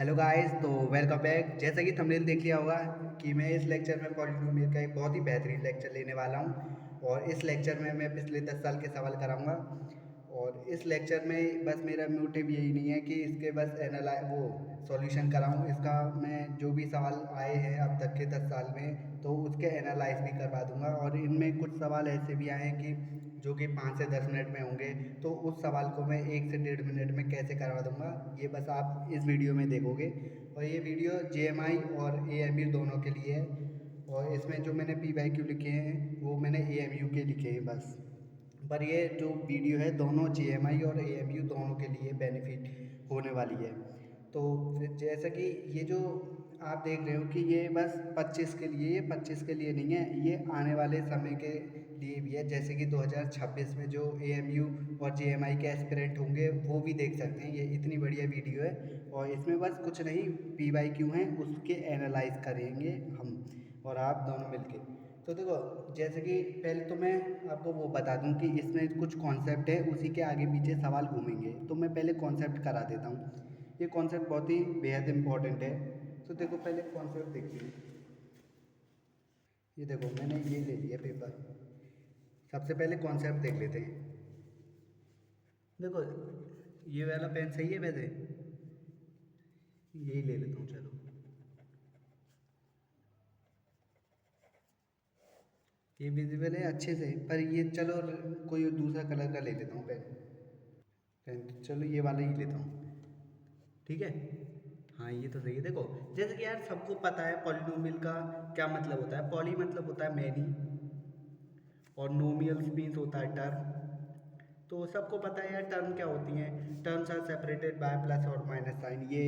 Hello guys, तो welcome back. जैसा कि थंबनेल देख लिया होगा कि मैं इस लेक्चर में पॉलिनोमियल का एक बहुत ही बेहतरीन लेक्चर लेने वाला हूं और इस लेक्चर में मैं पिछले 10 साल के सवाल कराऊंगा। और इस लेक्चर में बस मेरा मोटिव यही नहीं है कि इसके बस सॉल्यूशन कराऊं। इसका मैं जो भी सवाल आए हैं अब तक के 10 साल में तो उसके एनालाइज भी करवा दूंगा। और इनमें कुछ सवाल ऐसे भी आए हैं कि जो कि 5 से 10 मिनट में होंगे, तो उस सवाल को मैं 1 से 1.5 मिनट में कैसे करवा दूंगा ये बस आप इस वीडियो में देखोगे। और ये वीडियो जेएमआई और एएमयू दोनों के लिए है। और इसमें जो मैंने पी वाई क्यू लिखे हैं वो मैंने एएमयू के लिखे हैं बस। पर ये जो वीडियो है दोनों जेएमआई और एएमयू दोनों के लिए बेनिफिट होने वाली है। तो फिर जैसा कि ये जो आप देख रहे हो कि ये बस 25 के लिए, ये 25 के लिए नहीं है, ये आने वाले समय के लिए भी है। जैसे कि 2026 में जो एएमयू और जेएमआई के एस्पिरेंट होंगे वो भी देख सकते हैं। ये इतनी बढ़िया वीडियो है और इसमें बस कुछ नहीं, पी वाई क्यू हैं उसके एनालाइज करेंगे हम और आप दोनों मिलके। तो देखो, जैसे कि पहले तो मैं आपको वो बता दूं कि इसमें कुछ कॉन्सेप्ट है, उसी के आगे पीछे सवाल घूमेंगे। तो मैं पहले कॉन्सेप्ट करा देता हूँ। ये कॉन्सेप्ट बहुत ही बेहद इम्पोर्टेंट है। तो देखो, पहले कॉन्सेप्ट देखते हैं। ये देखो, मैंने ये ले लिया पेपर। सबसे पहले कॉन्सेप्ट देख लेते हैं। देखो, ये वाला पेन सही है वैसे, यही ले लेता हूँ चलो। ये विजिबल है अच्छे से, पर ये चलो कोई दूसरा कलर का ले लेता हूँ पेन। पेन चलो ये वाला ही लेता हूँ, ठीक है। हाँ, ये तो सही है। देखो, जैसे कि यार सबको पता है पॉलिनोमियल का क्या मतलब होता है। पॉली मतलब होता है मैनी और नोमियल्स मीन्स होता है टर्म। तो सबको पता है यार टर्म क्या होती हैं। Terms are separated by plus और माइनस साइन। ये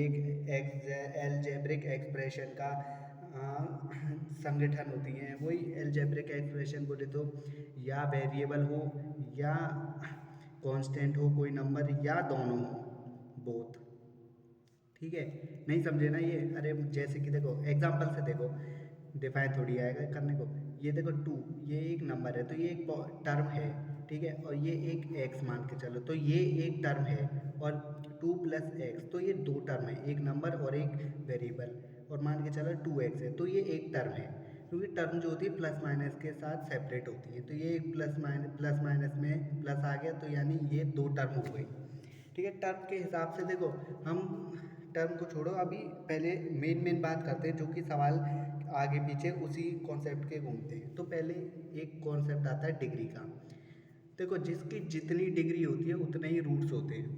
एक एलजेब्रिक एक्सप्रेशन का संगठन होती हैं। वही एलजेब्रिक एक्सप्रेशन बोले तो या वेरिएबल हो या कांस्टेंट हो, कोई नंबर या दोनों हो, बोथ। ठीक है, नहीं समझे ना ये? अरे जैसे कि देखो एग्जांपल से देखो, डिफाइन थोड़ी आएगा करने को। ये देखो टू, ये एक नंबर है तो ये एक टर्म है, ठीक है। और ये एक एक्स मान के चलो तो ये एक टर्म है। और टू प्लस एक्स तो ये दो टर्म है, एक नंबर और एक वेरिएबल। और मान के चलो टू एक्स है तो ये एक टर्म है। क्योंकि टर्म जो होती है प्लस माइनस के साथ सेपरेट होती है, तो ये एक प्लस माइनस में प्लस आ गया तो यानी ये दो टर्म हो गई। ठीक है, टर्म के हिसाब से देखो, हम टर्म को छोड़ो, अभी पहले मेन बात करते हैं जो कि सवाल आगे पीछे उसी कॉन्सेप्ट के घूमते हैं। तो पहले एक कॉन्सेप्ट आता है डिग्री का। देखो, जिसकी जितनी डिग्री होती है उतने ही रूट्स होते हैं।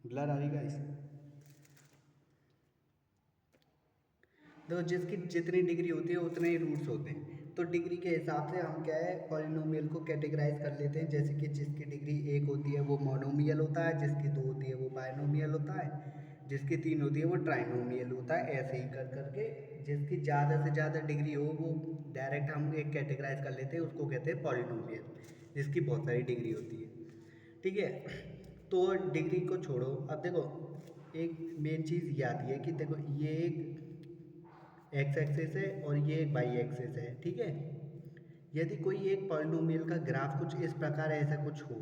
ब्लर आ रही गाइस? देखो, जिसकी जितनी डिग्री होती है उतने ही रूट्स होते हैं। तो डिग्री के हिसाब से हम क्या है पॉलिनोमियल को कैटेगराइज कर लेते हैं। जैसे कि जिसकी डिग्री एक होती है वो मोनोमियल होता है, जिसकी दो होती है वो बायनोमियल होता है, जिसकी तीन होती है वो ट्राइनोमियल होता है। ऐसे ही कर करके जिसकी ज़्यादा से ज़्यादा डिग्री हो वो डायरेक्ट हम एक कैटेगराइज कर लेते हैं, उसको कहते हैं पॉलिनोमियल, जिसकी बहुत सारी डिग्री होती है। ठीक है, तो डिग्री को छोड़ो। अब देखो, एक मेन चीज़ याद है कि देखो ये एक एक्स एक्सिस है और ये एक वाई एक्सिस है, ठीक है। यदि कोई एक पॉलिनोमियल का ग्राफ कुछ इस प्रकार ऐसा कुछ हो,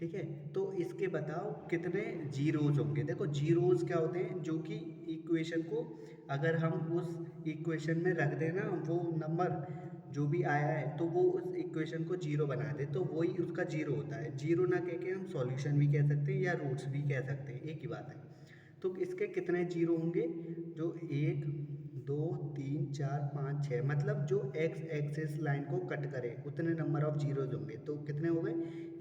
ठीक है, तो इसके बताओ कितने जीरोज होंगे। देखो, जीरोज क्या होते हैं, जो कि इक्वेशन को अगर हम उस इक्वेशन में रख देना वो नंबर जो भी आया है तो वो उस इक्वेशन को जीरो बना दे तो वही उसका जीरो होता है। जीरो ना कह के हम सॉल्यूशन भी कह सकते हैं या रूट्स भी कह सकते हैं, एक ही बात है। तो इसके कितने जीरो होंगे, जो एक दो तीन चार पाँच छः, मतलब जो एक्स एक्सिस लाइन को कट करे उतने नंबर ऑफ जीरोज होंगे। तो कितने हो गए,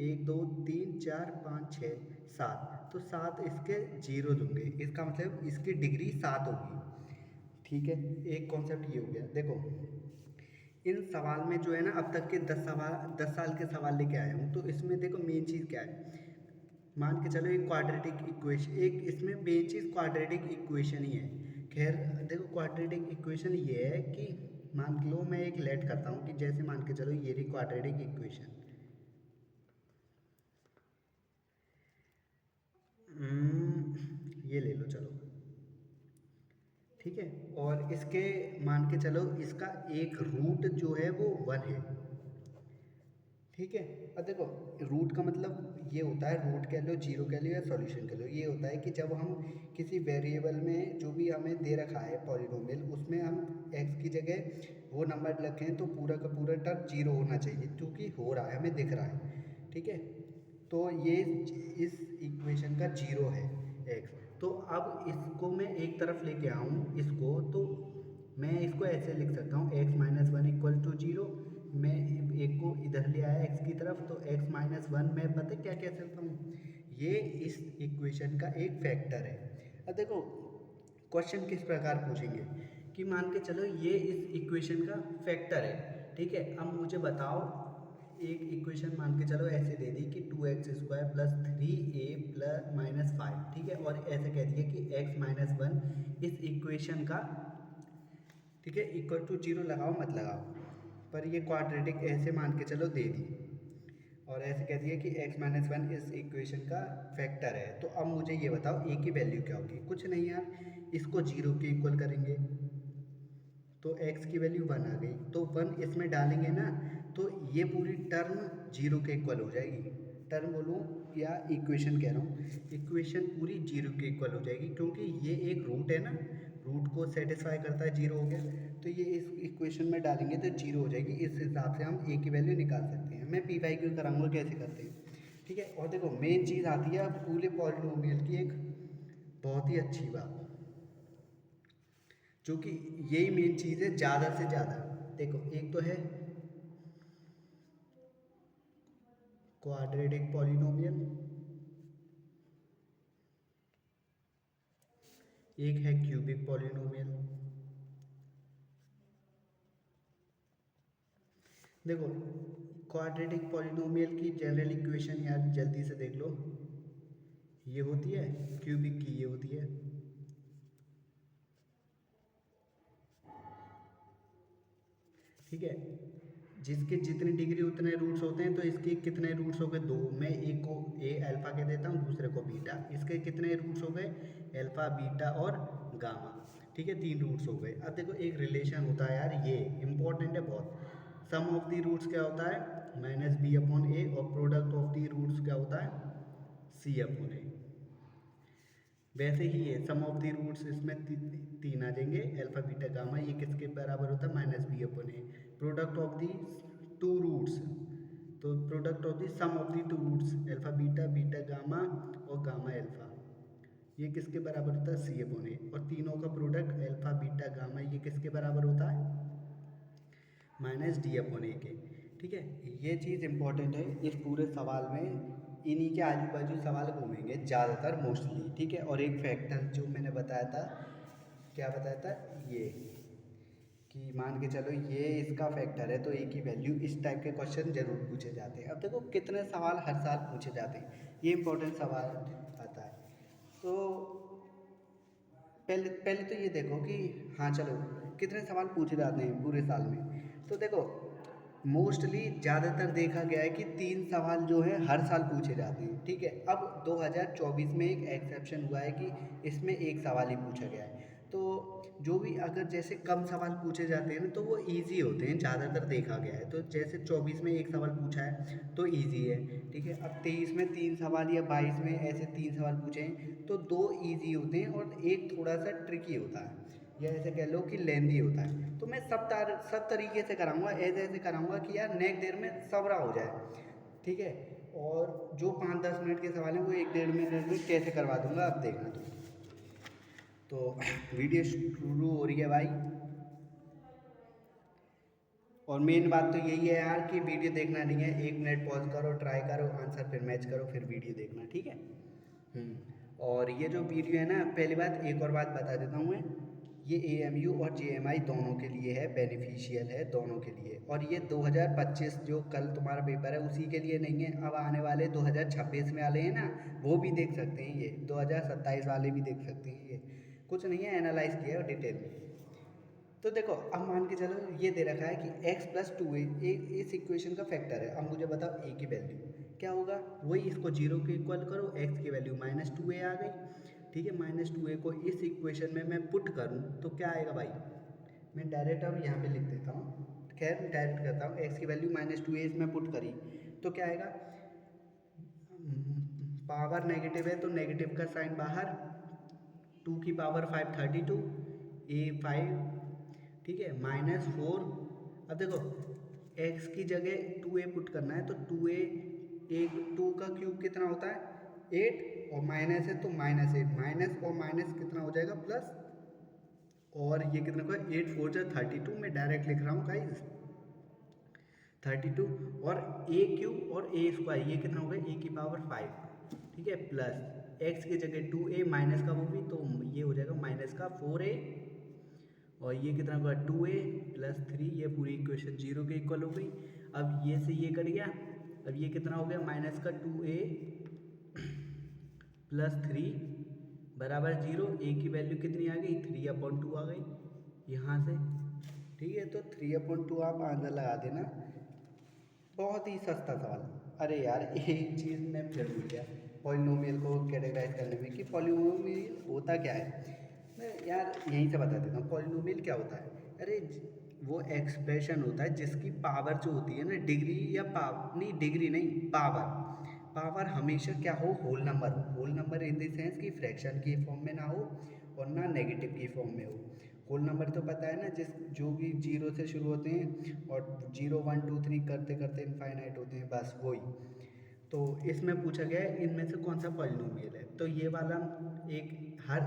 एक दो तीन चार पाँच छः सात, तो सात इसके जीरोज होंगे। इसका मतलब इसकी डिग्री सात होगी। ठीक है, एक कॉन्सेप्ट ये हो गया। देखो, इन सवाल में जो है ना अब तक के 10 साल के सवाल लेके आया हूँ। तो इसमें देखो मेन चीज़ क्या है, मान के चलो एक क्वाड्रेटिक इक्वेशन, एक इसमें मेन चीज़ क्वाड्रेटिक इक्वेशन ही है। खैर, देखो क्वाड्रेटिक इक्वेशन ये है कि मान लो मैं एक लेट करता हूँ कि जैसे मान के चलो ये रही क्वाड्रेटिक इक्वेशन। ये ले लो चलो, ठीक है। और इसके मान के चलो इसका एक रूट जो है वो वन है, ठीक है। अब देखो, रूट का मतलब ये होता है, रूट कह लो, जीरो कह लो या सॉल्यूशन कह लो, ये होता है कि जब हम किसी वेरिएबल में जो भी हमें दे रखा है पॉलिनोमियल, उसमें हम एक्स की जगह वो नंबर रखें तो पूरा का पूरा टर्म जीरो होना चाहिए, क्योंकि हो रहा है, हमें दिख रहा है। ठीक है, तो ये इस इक्वेशन का जीरो है एक्स। तो अब इसको मैं एक तरफ लेके आऊँ इसको, तो मैं इसको ऐसे लिख सकता हूँ x minus one equal to zero. मैं एक को इधर ले आया एक्स की तरफ, तो एक्स माइनस वन मैं पता क्या कह सकता हूँ, ये इस इक्वेशन का एक फैक्टर है। अब देखो, क्वेश्चन किस प्रकार पूछेंगे कि मान के चलो ये इस इक्वेशन का फैक्टर है। ठीक है, अब मुझे बताओ, एक इक्वेशन मान के चलो ऐसे दे दी कि 2x² plus 3a plus minus 5। ठीक है, और ऐसे कह दिए कि x माइनस वन इस इक्वेशन का, ठीक है, इक्वल टू जीरो लगाओ मत लगाओ, पर ये क्वाड्रेटिक ऐसे मान के चलो दे दी, और ऐसे कह दिया कि x माइनस वन इस इक्वेशन का फैक्टर है। तो अब मुझे ये बताओ a की वैल्यू क्या होगी। कुछ नहीं यार, इसको जीरो के इक्वल करेंगे, तो x की वैल्यू वन आ गई, तो वन इसमें डालेंगे ना, तो ये पूरी टर्म जीरो के इक्वल हो जाएगी। टर्म बोलूँ या इक्वेशन कह रहा हूँ, इक्वेशन पूरी जीरो के इक्वल हो जाएगी, क्योंकि ये एक रूट है ना, रूट को सेटिस्फाई करता है, जीरो हो गया, तो ये इस इक्वेशन में डालेंगे तो जीरो हो जाएगी। इस हिसाब से हम a की वैल्यू निकाल सकते हैं। मैं पी वाई क्यू कराऊंगा कैसे करते हैं। ठीक है, और देखो मेन चीज़ आती है अब पूरे पॉलिनोमियल की, एक बहुत ही अच्छी बात, जो कि यही मेन चीज़ है ज़्यादा से ज़्यादा। देखो, एक तो है क्वाड्रेटिक पॉलिनोमियल, एक है क्यूबिक पॉलिनोमियल। देखो, क्वाड्रेटिक पॉलिनोमियल की जनरल इक्वेशन यार जल्दी से देख लो, ये होती है, क्यूबिक की ये होती है, ठीक है, जिसके जितनी डिग्री उतने रूट्स होते हैं, तो इसके कितने रूट्स हो गए, दो। मैं एक को ए अल्फ़ा कह देता हूँ, दूसरे को बीटा। इसके कितने रूट्स हो गए, अल्फ़ा बीटा और गामा। ठीक है, तीन रूट्स हो गए। अब देखो एक रिलेशन होता है यार, ये इंपॉर्टेंट है बहुत। सम ऑफ दी रूट्स क्या होता है, माइनस बी अपॉन ए, और प्रोडक्ट ऑफ दी रूट्स क्या होता है, सी अपॉन ए। वैसे ही है, सम ऑफ दी रूट्स इसमें तीन आ जाएंगे, अल्फा बीटा गामा, ये किसके बराबर होता है, minus B upon A. Product of the two roots, तो product of the sum of the two roots, alpha beta, beta gamma और गामा अल्फा, ये किसके बराबर होता है, सी अपन ए। और तीनों का प्रोडक्ट अल्फा बीटा गामा, ये किसके बराबर होता है, माइनस डी अपन ए के। ठीक है, ये चीज़ इंपॉर्टेंट है इस पूरे सवाल में, इन्हीं के आजू बाजू सवाल घूमेंगे ज़्यादातर मोस्टली। ठीक है, और एक फैक्टर जो मैंने बताया था, क्या बताया था, ये कि मान के चलो ये इसका फैक्टर है, तो ए की वैल्यू, इस टाइप के क्वेश्चन जरूर पूछे जाते हैं। अब देखो कितने सवाल हर साल पूछे जाते हैं, ये इंपॉर्टेंट सवाल आता है। तो पहले पहले तो ये देखो कि, हाँ चलो, कितने सवाल पूछे जाते हैं पूरे साल में। तो देखो मोस्टली ज़्यादातर देखा गया है कि तीन सवाल जो है हर साल पूछे जाते हैं। ठीक है, अब 2024 में एक एक्सेप्शन हुआ है कि इसमें एक सवाल ही पूछा गया है। तो जो भी अगर जैसे कम सवाल पूछे जाते हैं ना, तो वो इजी होते हैं, ज़्यादातर देखा गया है। तो जैसे 24 में एक सवाल पूछा है तो इजी है। ठीक है, अब 23 में तीन सवाल या 22 में ऐसे तीन सवाल पूछे हैं, तो दो इजी होते हैं और एक थोड़ा सा ट्रिकी होता है, या ऐसे कह लो कि लेंदी होता है। तो मैं सब तरीके से कराऊंगा, ऐसे ऐसे कराऊंगा कि यार नेक्स्ट देर में सबरा हो जाए। ठीक है, और जो 5-10 मिनट के सवाल हैं वो 1-1.5 मिनट में कैसे करवा दूंगा, अब देखना तुम। तो वीडियो शुरू हो रही है भाई, और मेन बात तो यही है यार कि वीडियो देखना नहीं है, 1 मिनट पॉज करो, ट्राई करो, आंसर फिर मैच करो, फिर वीडियो देखना। ठीक है। और ये जो वीडियो है ना, पहली बात एक और बात बता देता हूँ मैं, ये AMU और JMI दोनों के लिए है, बेनिफिशियल है दोनों के लिए। और ये 2025 जो कल तुम्हारा पेपर है उसी के लिए नहीं है, अब आने वाले 2026 में वाले हैं ना, वो भी देख सकते हैं, ये 2027 वाले भी देख सकते हैं। ये कुछ नहीं है, एनालाइज किया है डिटेल में। तो देखो, अब मान के चलो ये दे रखा है कि x प्लस टू ए इस इक्वेशन का फैक्टर है। अब मुझे बताओ a की वैल्यू क्या होगा, वही इसको जीरो के इक्वल करो, x की वैल्यू माइनस टू ए आ गई। ठीक है, माइनस टू ए को इस इक्वेशन में मैं पुट करूँ तो क्या आएगा भाई, मैं डायरेक्ट अब यहाँ पे लिख देता हूँ, खैर डायरेक्ट करता हूँ, x की वैल्यू माइनस टू ए इसमें पुट करी तो क्या आएगा, पावर नेगेटिव है तो नेगेटिव का साइन बाहर, 2 की पावर 5 32, A5, ठीक है, -4। अब देखो x की जगह 2a पुट करना है तो 2a, एक 2 का क्यूब कितना होता है 8, और माइनस है तो -8, माइनस और माइनस कितना हो जाएगा प्लस, और ये कितना होगा 8 4 जा 32, मैं डायरेक्ट लिख रहा हूँ गाइस 32, और a क्यूब और a स्क्वायर ये कितना होगा A⁵, ठीक है, प्लस x की जगह 2a, माइनस का वो भी तो ये हो जाएगा माइनस का 4a, और ये कितना होगा 2a प्लस 3, ये पूरी इक्वेशन 0 के इक्वल हो गई। अब ये से ये कट गया, अब ये कितना हो गया माइनस का 2a प्लस 3 बराबर 0, a की वैल्यू कितनी आ गई 3/2 आ गई यहाँ से, ठीक है, तो 3/2 आप आंसर लगा देना। बहुत ही सस्ता सवाल। अरे यार एक चीज़ मैं फिर भूल गया पॉलिनोमियल को कैटेगराइज करने में, कि पॉलिनोमियल होता क्या है। मैं यार यहीं से बता देता हूँ पॉलिनोमियल क्या होता है। अरे वो एक्सप्रेशन होता है जिसकी पावर जो होती है ना, डिग्री या पावर नहीं, डिग्री नहीं, पावर, पावर हमेशा क्या हो, होल नंबर हो। Whole number in the sense कि फ्रैक्शन की फॉर्म में ना हो और ना नेगेटिव की फॉर्म में हो। होल नंबर तो पता है ना, जिस जो भी 0 से शुरू होते हैं और 0 1 2 3 करते करते इनफाइनाइट होते हैं, बस वही। तो इसमें पूछा गया है इनमें से कौन सा पॉलिनोमियल है, तो ये वाला एक हर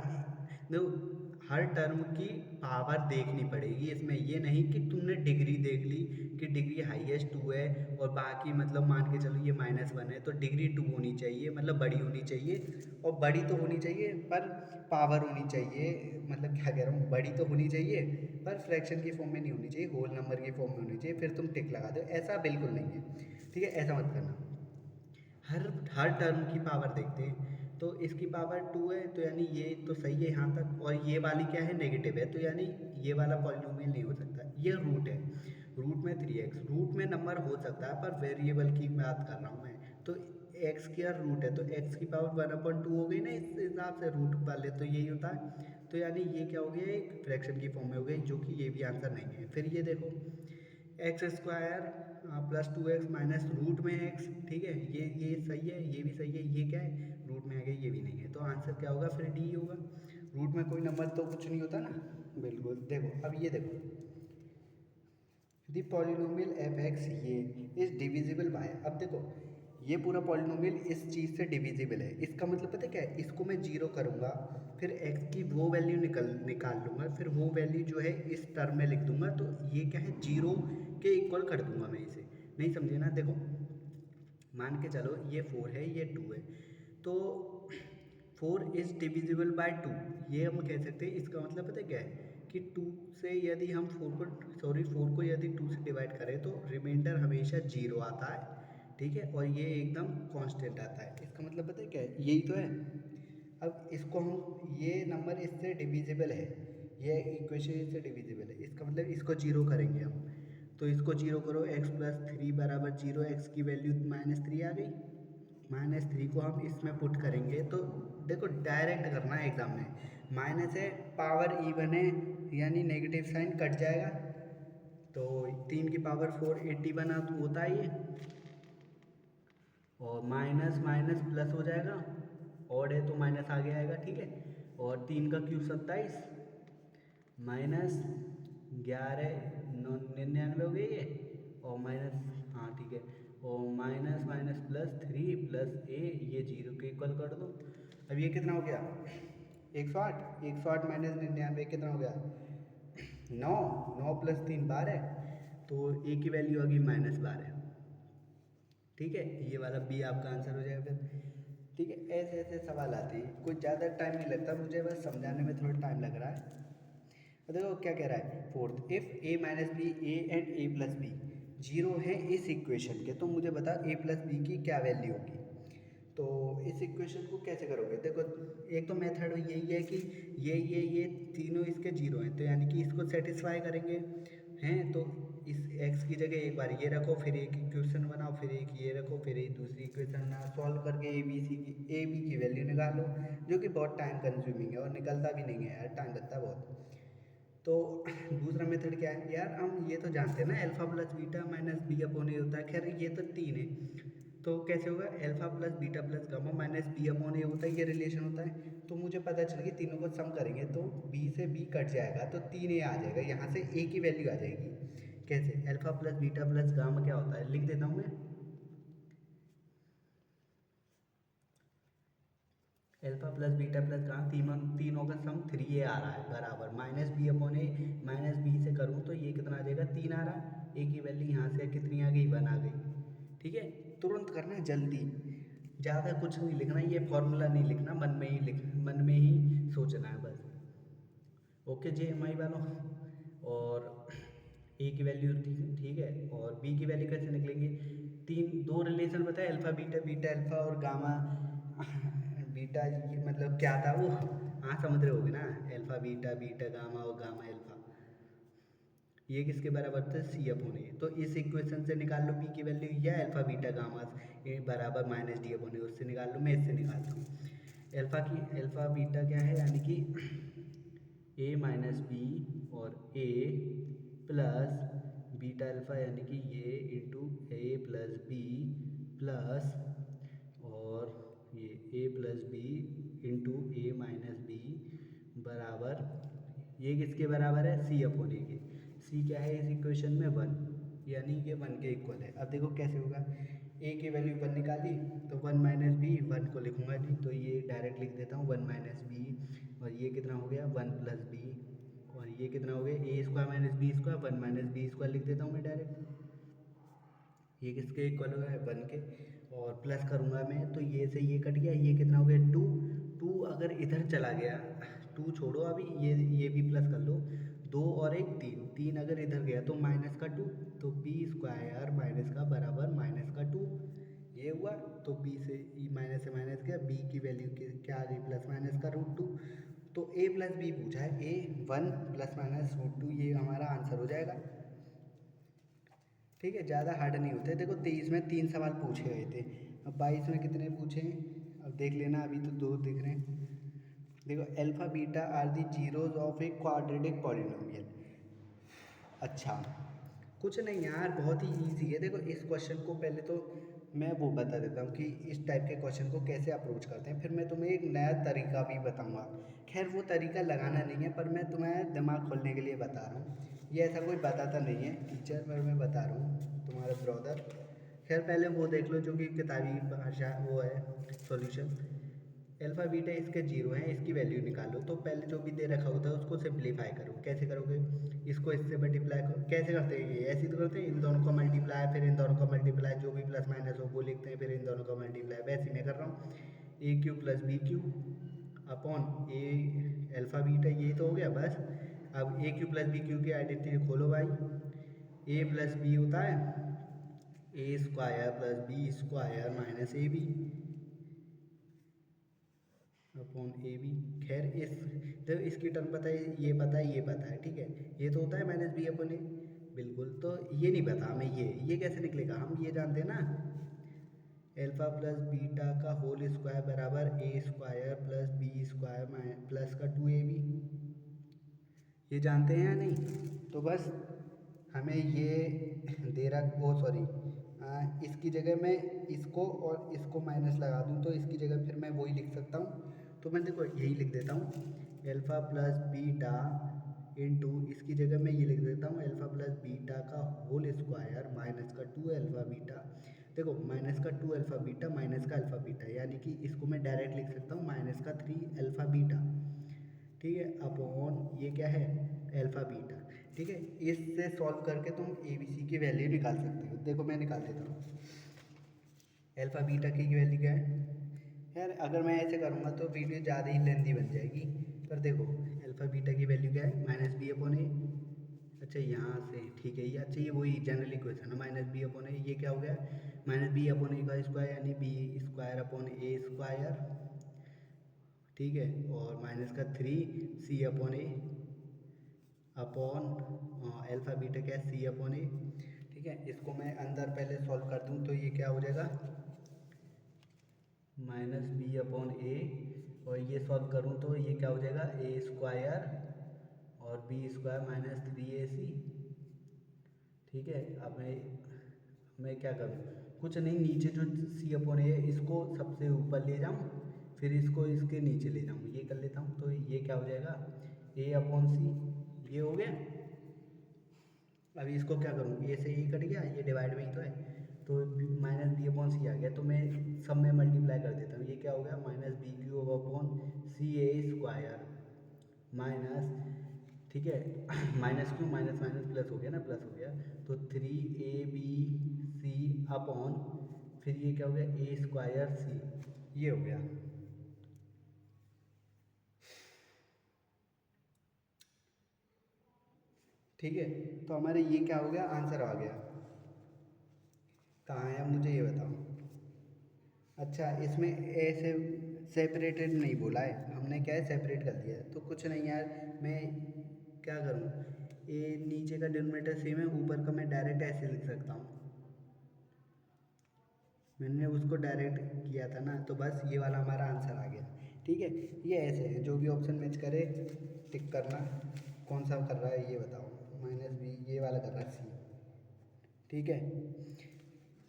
देखो हर टर्म की पावर देखनी पड़ेगी इसमें, ये नहीं कि तुमने डिग्री देख ली कि डिग्री हाईएस्ट 2 है और बाकी मतलब मान के चलो ये -1 है तो डिग्री 2 होनी चाहिए, मतलब बड़ी होनी चाहिए, और बड़ी तो होनी चाहिए पर पावर होनी चाहिए, मतलब क्या कह रहा हूँ, बड़ी तो होनी चाहिए पर फ्रैक्शन की फॉर्म में नहीं होनी चाहिए, होल नंबर की फॉर्म में होनी चाहिए, फिर तुम टिक लगा दो, ऐसा बिल्कुल नहीं है, ठीक है, ऐसा मत करना। हर हर टर्म की पावर देखते हैं, तो इसकी पावर 2 है तो यानी ये तो सही है यहाँ तक, और ये वाली क्या है नेगेटिव है, तो यानी ये वाला पॉलिनोमियल नहीं हो सकता। ये रूट है, रूट में 3x, रूट में नंबर हो सकता है पर वेरिएबल की बात कर रहा हूँ मैं, तो x की रूट है तो x की पावर 1/2 हो गई ना, इस हिसाब से रूट वाले तो यही होता है, तो यानी ये क्या हो गया एक फ्रैक्शन की फॉर्म में हो गई, जो कि ये भी आंसर नहीं है। फिर ये देखो x² plus 2x minus root में x, ठीक है, ये सही है, ये भी सही है, ये क्या है रूट में आ गया, ये भी नहीं है, तो आंसर क्या होगा फिर डी होगा। रूट में कोई नंबर तो कुछ नहीं होता ना, बिल्कुल। देखो अब ये देखो दी पॉलिनोमियल एफ एक्स ये इज डिविजिबल बाय, अब देखो ये पूरा पॉलिनोमियल इस चीज़ से डिविजिबल है, इसका मतलब पता है क्या है, इसको मैं 0 करूँगा फिर x की वो वैल्यू निकाल लूँगा, फिर वो वैल्यू जो है इस टर्म में लिख दूंगा, तो ये क्या है 0 के इक्वल कर दूंगा मैं इसे, नहीं समझे ना। देखो मान के चलो ये 4 है ये 2 है, तो 4 इज डिविजिबल बाय 2, ये हम कह सकते हैं, इसका मतलब पता है क्या है कि 2 से यदि हम 4 को यदि 2 से डिवाइड करें तो रिमाइंडर हमेशा 0 आता है, ठीक है, और ये एकदम कांस्टेंट आता है, इसका मतलब पता है क्या है, यही तो है। अब इसको हम ये नंबर इससे डिविजिबल है, ये इक्वेशन इससे डिविजिबल है, इसका मतलब इसको 0 करेंगे हम, तो इसको 0 करो, x प्लस 3 बराबर 0, x की वैल्यू -3 आ गई, -3 को हम इसमें पुट करेंगे तो देखो डायरेक्ट करना है एग्जाम में, माइनस है पावर इवन है यानी नेगेटिव साइन कट जाएगा, तो 3 की पावर 4 81 होता है ये, और माइनस माइनस प्लस हो जाएगा, ऑड है तो माइनस आगे आएगा, ठीक है, और 3 का क्यूब 27 माइनस 11 99 हो गई ये, और माइनस, हाँ ठीक है, और minus minus plus 3 plus a, ये 0 के इक्वल कर दो। अब ये कितना हो गया 108, 108 माइनस 99 कितना हो गया 9, 9 प्लस 3 12, तो a की वैल्यू आ गई -12, ठीक है, ये वाला बी आपका आंसर हो जाएगा फिर, ठीक है। ऐसे ऐसे सवाल आते हैं, कुछ ज़्यादा टाइम नहीं लगता, मुझे बस समझाने में थोड़ा टाइम लग रहा है। और देखो क्या कह रहा है, fourth, if a minus b a and a plus b 0 है इस इक्वेशन के, तो मुझे बता a प्लस बी की क्या वैल्यू होगी। तो इस इक्वेशन को कैसे करोगे, देखो एक तो मेथड यही है कि ये तीनों इसके 0 हैं, तो यानी कि इसको सेटिस्फाई करेंगे हैं, तो इस x की जगह एक बार ये रखो, फिर एक इक्वेशन बनाओ, फिर एक ये रखो, फिर एक दूसरी इक्वेशन सॉल्व करके ए बी की वैल्यू निकालो, जो कि बहुत टाइम कंज्यूमिंग है और निकलता भी नहीं है यार, टाइम लगता है बहुत। तो दूसरा मेथड क्या है यार, हम ये तो जानते हैं ना alpha plus beta minus B upon A होता है। खैर ये तो 3 है, तो कैसे होगा, alpha plus beta plus gamma minus B upon A होता है, ये रिलेशन होता है। तो मुझे पता चल गया तीनों को सम करेंगे तो बी से बी कट जाएगा तो 3 ए आ जाएगा, यहाँ से ए की वैल्यू आ जाएगी। कैसे, alpha plus beta plus gamma क्या होता है, लिख देता हूँ मैं। Alpha plus beta plus gamma तीनों का सम 3 ए आ रहा है बराबर माइनस बी अपॉन ए, माइनस बी से करूँ तो ये कितना आ जाएगा, 3 आ रहा है। ए की वैल्यू यहाँ से कितनी आ गई, 1 आ गई। ठीक है, तुरंत करना है जल्दी, ज़्यादा कुछ नहीं लिखना, ये फॉर्मूला नहीं लिखना, मन में ही सोचना है बस। ओके जी एम आई वालों, और ए की वैल्यू ठीक है, और बी की वैल्यू कैसे निकलेंगे, दो रिलेशन बताए, अल्फा बीटा, बीटा अल्फा और गामा बीटा, ये मतलब क्या था वो, हाँ समझ रहे होगे ना, अल्फा बीटा, बीटा गामा और गामा अल्फा, ये किसके बराबर थे, सी अपॉन ए। तो इस इक्वेशन से निकाल लो बी की वैल्यू, या अल्फा बीटा गामा ए बराबर माइनस डी अपॉन ए, उससे निकाल लो, मैं इससे निकालता हूँ। अल्फा बीटा क्या है, यानी कि ए माइनस बी और ए प्लस बीटा अल्फ़ा, यानी कि ये इंटू ए प्लस बी प्लस, और ये ए प्लस बी इंटू ए माइनस बी बराबर, ये किसके बराबर है, सी अपॉन ए के। सी क्या है इस इक्वेशन में, 1, यानी ये 1 के इक्वल है। अब देखो कैसे होगा, ए की वैल्यू 1 निकाली तो 1 माइनस बी, 1 को लिखूंगा नहीं तो ये डायरेक्ट लिख देता हूँ 1 माइनस बी, और ये कितना हो गया 1 प्लस बी, और ये कितना हो गया A square minus B square, 1 minus B square लिख देता हूँ मैं डायरेक्ट, ये किसके इक्वल हो गया 1 के, और प्लस करूँगा मैं तो ये से ये कट गया, ये कितना हो गया 2, 2 अगर इधर चला गया, 2 छोड़ो अभी, ये भी प्लस कर लो, 2 और 1 3, 3 अगर इधर गया तो माइनस का 2, तो बी स्क्वायर माइनस का बराबर माइनस का 2, ये हुआ। तो बी से माइनस से माइनस गया, बी की वैल्यू क्या आ गई, प्लस माइनस का √2। तो ए प्लस बी पूछा है, ए 1 प्लस माइनस √2, ये हमारा आंसर हो जाएगा। ठीक है, ज़्यादा हार्ड नहीं होते। देखो 23 में 3 सवाल पूछे गए थे, अब 22 में कितने पूछे हैं, अब देख लेना, अभी तो 2 दिख रहे हैं। देखो alpha beta are the zeros of a quadratic polynomial. अच्छा, कुछ नहीं यार, बहुत ही ईजी है। देखो इस क्वेश्चन को पहले तो मैं वो बता देता हूँ कि इस टाइप के क्वेश्चन को कैसे अप्रोच करते हैं, फिर मैं तुम्हें एक नया तरीका भी बताऊँगा। खैर वो तरीका लगाना नहीं है, पर मैं तुम्हें दिमाग खोलने के लिए बता रहा हूँ, ये ऐसा कोई बताता नहीं है टीचर, पर मैं बता रहा हूँ, तुम्हारा ब्रदर। खैर पहले वो देख लो जो कि किताबी भाषा वो है सॉल्यूशन। अल्फा बीटा इसके 0 हैं, इसकी वैल्यू निकालो। तो पहले जो भी दे रखा होता है उसको सिंप्लीफाई करो। कैसे करोगे, इसको इससे मल्टीप्लाई करो। कैसे करते हैं, ये ऐसे ही तो करते हैं, इन दोनों का मल्टीप्लाई, फिर इन दोनों का मल्टीप्लाई, जो भी प्लस माइनस हो वो लिखते हैं, फिर इन दोनों का मल्टीप्लाई। वैसे ही मैं कर रहा हूँ, A Q plus B Q upon A alpha beta, ये तो हो गया बस। अब A Q plus B Q की आइडेंटिटी खोलो भाई, ए प्लस बी होता है A square plus B square minus A B upon A B. खैर इस जब इसकी टर्म पता है, ये पता है, ये पता है, ठीक है, ये तो होता है माइनस बी अपॉन ए, बिल्कुल। तो ये नहीं पता हमें, ये कैसे निकलेगा, हम ये जानते हैं ना, अल्फा प्लस बीटा का होल स्क्वायर बराबर A square plus B square plus का 2ab, ये जानते हैं या नहीं। तो बस हमें ये दे रहा, ओ सॉरी, इसकी जगह मैं इसको और इसको माइनस लगा दूँ तो इसकी जगह फिर मैं वही लिख सकता हूँ। तो मैं देखो यही लिख देता हूँ, अल्फ़ा प्लस बीटा इंटू, इसकी जगह मैं ये लिख देता हूँ अल्फ़ा प्लस बीटा का होल स्क्वायर माइनस का 2 अल्फ़ा बीटा। देखो माइनस का 2 अल्फ़ा बीटा माइनस का अल्फ़ा बीटा, यानी कि इसको मैं डायरेक्ट लिख सकता हूँ माइनस का 3 अल्फ़ा बीटा, ठीक है, अपॉन ये क्या है अल्फ़ा बीटा। ठीक है, इससे सॉल्व करके तुम ए बी सी की वैल्यू निकाल सकते हो। देखो मैं निकाल देता हूँ, अल्फ़ा बीटा की वैल्यू क्या है। यार अगर मैं ऐसे करूँगा तो वीडियो ज़्यादा ही लेंदी बन जाएगी, पर देखो अल्फ़ा बीटा की वैल्यू क्या है, माइनस बी अपॉन ए। अच्छा यहाँ से ठीक है, ये अच्छा ये वही जनरल इक्वेशन है, माइनस बी अपॉन ए, ये क्या हो गया माइनस बी अपॉन ए का स्क्वायर, यानी बी स्क्वायर अपॉन ए स्क्वायर, ठीक है, और माइनस का 3 अपॉन ए अपॉन अल्फ़ा बीटा क्या है सी अपॉन ए। ठीक है, इसको मैं अंदर पहले सॉल्व कर दूँ तो ये क्या हो जाएगा माइनस बी अपॉन ए, और ये सॉल्व करूँ तो ये क्या हो जाएगा ए स्क्वायर और बी स्क्वायर माइनस 3ac। ठीक है, अब मैं क्या करूँ, कुछ नहीं, नीचे जो सी अपॉन ए है इसको सबसे ऊपर ले जाऊँ, फिर इसको इसके नीचे ले जाऊँ, ये कर लेता हूँ। तो ये क्या हो जाएगा, ए अपॉन सी, ये हो गया। अभी इसको क्या करूँ, ए से ए कट गया, ये डिवाइड में ही तो है, तो माइनस बी अपॉन सी आ गया। तो मैं सब में मल्टीप्लाई कर देता हूँ, ये क्या हो गया, माइनस बी क्यूब अपॉन सी ए स्क्वायर माइनस, ठीक है, minus Q minus minus plus हो गया ना, प्लस हो गया। तो 3ab अपॉन, फिर ये क्या हो गया, ए स्क्वायर सी, ये हो गया। ठीक है, तो हमारे ये क्या हो गया, आंसर आ गया। कहाँ है, अब मुझे ये बताओ। अच्छा, इसमें ऐसे सेपरेटेड नहीं बोला है, हमने क्या है, सेपरेट कर दिया है। तो कुछ नहीं यार, मैं क्या करूँ, ये नीचे का डिनोमिनेटर सेम है, ऊपर का मैं डायरेक्ट ऐसे लिख सकता हूँ। मैंने उसको डायरेक्ट किया था ना, तो बस ये वाला हमारा आंसर आ गया। ठीक है, ये ऐसे है, जो भी ऑप्शन मैच करे टिक करना। कौन सा कर रहा है ये बताओ, माइनस बी, ये वाला कर रहा है सी। ठीक है,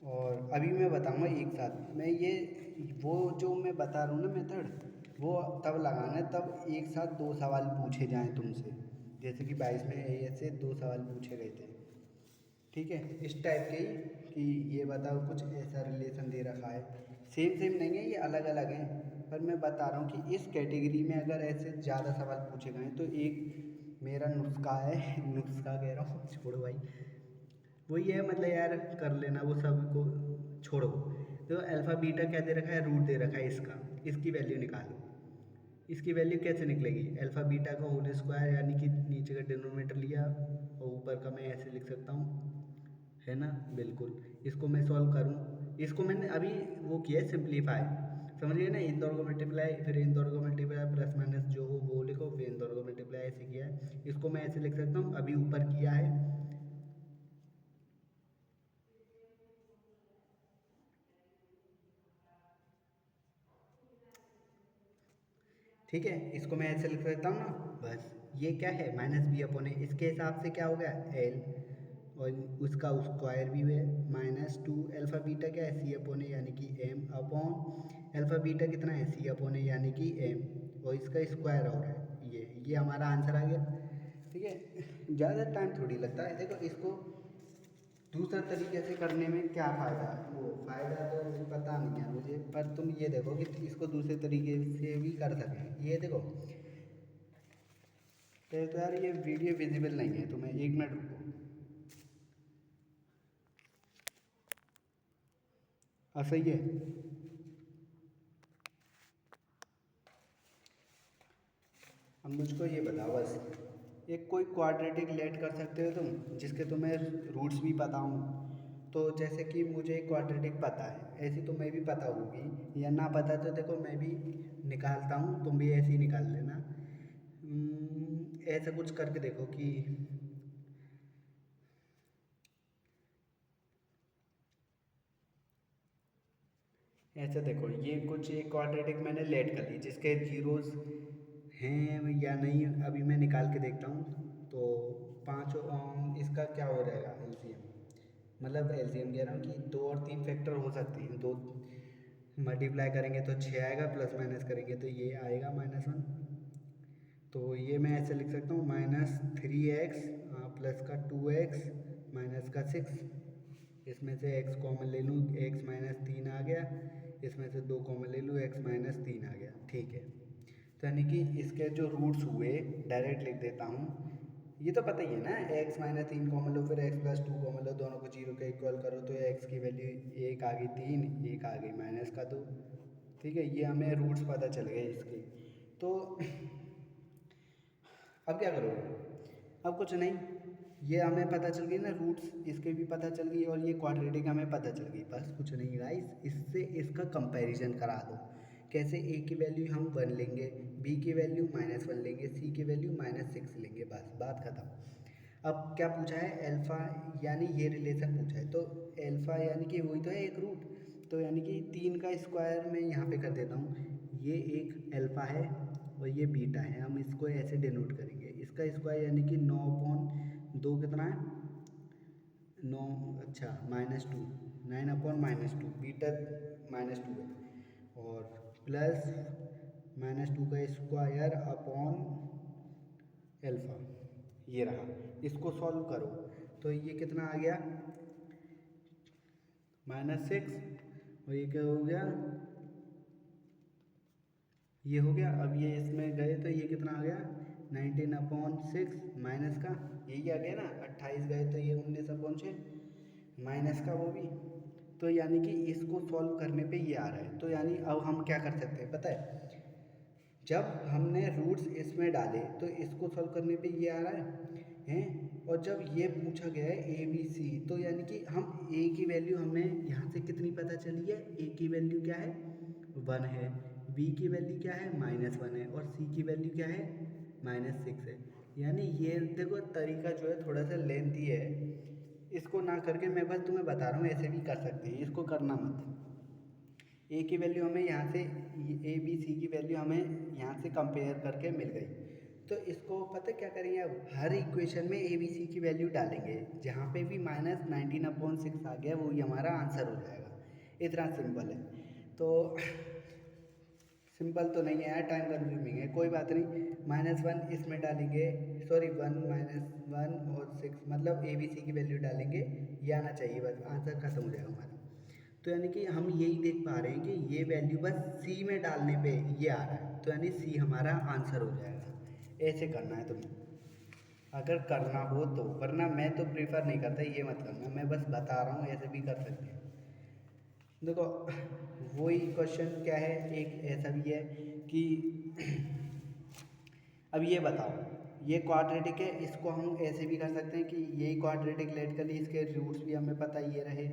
और अभी मैं बताऊंगा एक साथ, मैं ये वो जो मैं बता रहा हूँ ना मेथड, वो तब लगाना है तब एक साथ दो सवाल पूछे जाएं तुमसे, जैसे कि 22 में ऐसे दो सवाल पूछे गए थे। ठीक है, इस टाइप के ही, कि ये बताओ कुछ ऐसा रिलेशन दे रखा है, सेम सेम नहीं है, ये अलग अलग हैं, पर मैं बता रहा हूँ कि इस कैटेगरी में अगर ऐसे ज़्यादा सवाल पूछे गए तो एक मेरा नुस्खा है, नुस्खा कह रहा हूँ, छोड़ो भाई, वही है, मतलब यार कर लेना वो सब को, छोड़ो। तो अल्फ़ा बीटा क्या दे रखा है, रूट दे रखा है इसका, इसकी वैल्यू निकालो। इसकी वैल्यू कैसे निकलेगी, अल्फ़ा बीटा का होल स्क्वायर, यानी कि नीचे का डिनोमिनेटर लिया और ऊपर का मैं ऐसे लिख सकता हूँ, है ना, बिल्कुल। इसको मैं सॉल्व करूँ, इसको मैंने अभी वो किया है सिंप्लीफाई, समझिए ना, इन दोनों को मल्टीप्लाई, फिर इन दोनों को मल्टीप्लाई, प्लस माइनस जो हो वो लिखो, फिर इन दोनों को मल्टीप्लाई, ऐसे किया है। इसको मैं ऐसे लिख सकता हूँ, अभी ऊपर किया है। ठीक है, इसको मैं ऐसे लिख सकता हूँ ना, बस। ये क्या है, माइनस बी अपॉन ए, इसके हिसाब से क्या हो गया, एल, और उसका स्क्वायर भी है, माइनस टू अल्फ़ा बीटा क्या है, सी अपॉन ए, यानी कि एम अपॉन अल्फ़ा बीटा कितना है, सी अपॉन ए, यानी कि एम, और इसका स्क्वायर हो रहा है, ये हमारा आंसर आ गया। ठीक है, ज़्यादा टाइम थोड़ी लगता है, देखो इसको दूसरा तरीके से करने में क्या फ़ायदा, वो फ़ायदा तो मुझे पता नहीं है मुझे, पर तुम ये देखो कि इसको दूसरे तरीके से भी कर सकें, ये देखो। तो यार ये वीडियो विजिबल नहीं है, तो मैं 1 मिनट रुको। हाँ सही है। अब मुझको ये बताओ बस, एक कोई क्वाड्रेटिक लेट कर सकते हो तुम, जिसके तुम्हें रूट्स भी पता हों। तो जैसे कि मुझे क्वाड्रेटिक पता है, ऐसी तुम्हें भी पता होगी, या ना पता तो देखो मैं भी निकालता हूँ, तुम भी ऐसे ही निकाल लेना। ऐसा कुछ करके देखो कि, ऐसे देखो, ये कुछ एक क्वाड्रेटिक मैंने लेट कर ली, जिसके जीरोस हैं या नहीं अभी मैं निकाल के देखता हूँ। तो पाँच, इसका क्या हो जाएगा एलसीएम, मतलब एलसीएम कह रहा हूँ कि 2 और 3 फैक्टर हो सकते हैं, दो मल्टीप्लाई करेंगे तो 6 आएगा, प्लस माइनस करेंगे तो ये आएगा -1। तो ये मैं ऐसे लिख सकता हूँ, -3x प्लस का 2x माइनस का 6, इसमें से x कॉमन ले लूँ, x -3 आ गया, इसमें से 2 कॉमन ले लूँ, x -3 आ गया। ठीक है, तो यानी कि इसके जो रूट्स हुए डायरेक्ट लिख देता हूँ। ये तो पता ही है ना, x -3 कॉमन लो, फिर x+2 कॉमन लो, दोनों को 0 के इक्वल करो, तो x की वैल्यू एक आ गई 3, एक आ गई -2। ठीक है, ये हमें रूट्स पता चल गए इसके। तो अब क्या करोगे, अब कुछ नहीं, ये हमें पता चल गई ना रूट्स, इसके भी पता चल गई, और ये क्वाड्रेटिक हमें पता चल गई, बस कुछ नहीं गाइस, इससे इसका कंपैरिजन करा दो। कैसे, ए की वैल्यू हम 1 लेंगे, बी की वैल्यू -1 लेंगे, सी की वैल्यू -6 लेंगे, बस बात खत्म। अब क्या पूछा है, अल्फ़ा, यानी ये रिलेशन पूछा है, तो अल्फ़ा यानी कि वही तो है एक रूट, तो यानी कि 3 का स्क्वायर मैं यहाँ पे कर देता हूँ, ये एक अल्फ़ा है और ये बीटा है, हम इसको ऐसे डिनोट करेंगे, इसका स्क्वायर यानी कि 9/2 कितना है 9, अच्छा -2, 9/-2 बीटा -2 है, और प्लस -2 का स्क्वायर अपॉन अल्फ़ा, ये रहा। इसको सॉल्व करो तो ये कितना आ गया -6, और ये क्या हो गया, ये हो गया। अब ये इसमें गए तो ये कितना आ गया 19/6 माइनस का, यही आ गया ना, 28 गए तो ये 19/6 माइनस का वो भी। तो यानी कि इसको सॉल्व करने पे ये आ रहा है। तो यानी अब हम क्या कर सकते हैं पता है, जब हमने रूट्स इसमें डाले तो इसको सॉल्व करने पे ये आ रहा है, और जब ये पूछा गया है ए बी सी, तो यानी कि हम ए की वैल्यू हमें यहाँ से कितनी पता चली है, ए की वैल्यू क्या है 1 है, बी की वैल्यू क्या है -1 है, और सी की वैल्यू क्या है -6 है। यानी ये देखो तरीका जो है थोड़ा सा लेंथी है, इसको ना करके मैं बस तुम्हें बता रहा हूँ ऐसे भी कर सकते हैं, इसको करना मत। ए की वैल्यू हमें यहाँ से, ए बी सी की वैल्यू हमें यहाँ से कंपेयर करके मिल गई। तो इसको पता क्या करेंगे, अब हर इक्वेशन में ए बी सी की वैल्यू डालेंगे, जहाँ पे भी -19/6 आ गया वही हमारा आंसर हो जाएगा। इतना सिंपल है। तो सिंपल तो नहीं है यार, टाइम कंज्यूमिंग है, कोई बात नहीं। -1 इसमें डालेंगे, सॉरी 1 -1 और 6, मतलब ए बी सी की वैल्यू डालेंगे, ये आना चाहिए, बस आंसर खत्म हो जाएगा हमारा। तो यानी कि हम यही देख पा रहे हैं कि ये वैल्यू बस सी में डालने पे ये आ रहा है, तो यानी सी हमारा आंसर हो जाएगा। ऐसे करना है तुम्हें अगर करना हो तो, वरना मैं तो प्रीफर नहीं करता, ये मत करना, मैं बस बता रहा हूँ ऐसे भी कर सकते हैं। देखो वही क्वेश्चन क्या है, एक ऐसा भी है कि अब ये बताओ, ये क्वाड्रेटिक है, इसको हम ऐसे भी कर सकते हैं कि यही क्वाड्रेटिक लेट कर ली, इसके रूट्स भी हमें पता ये रहे,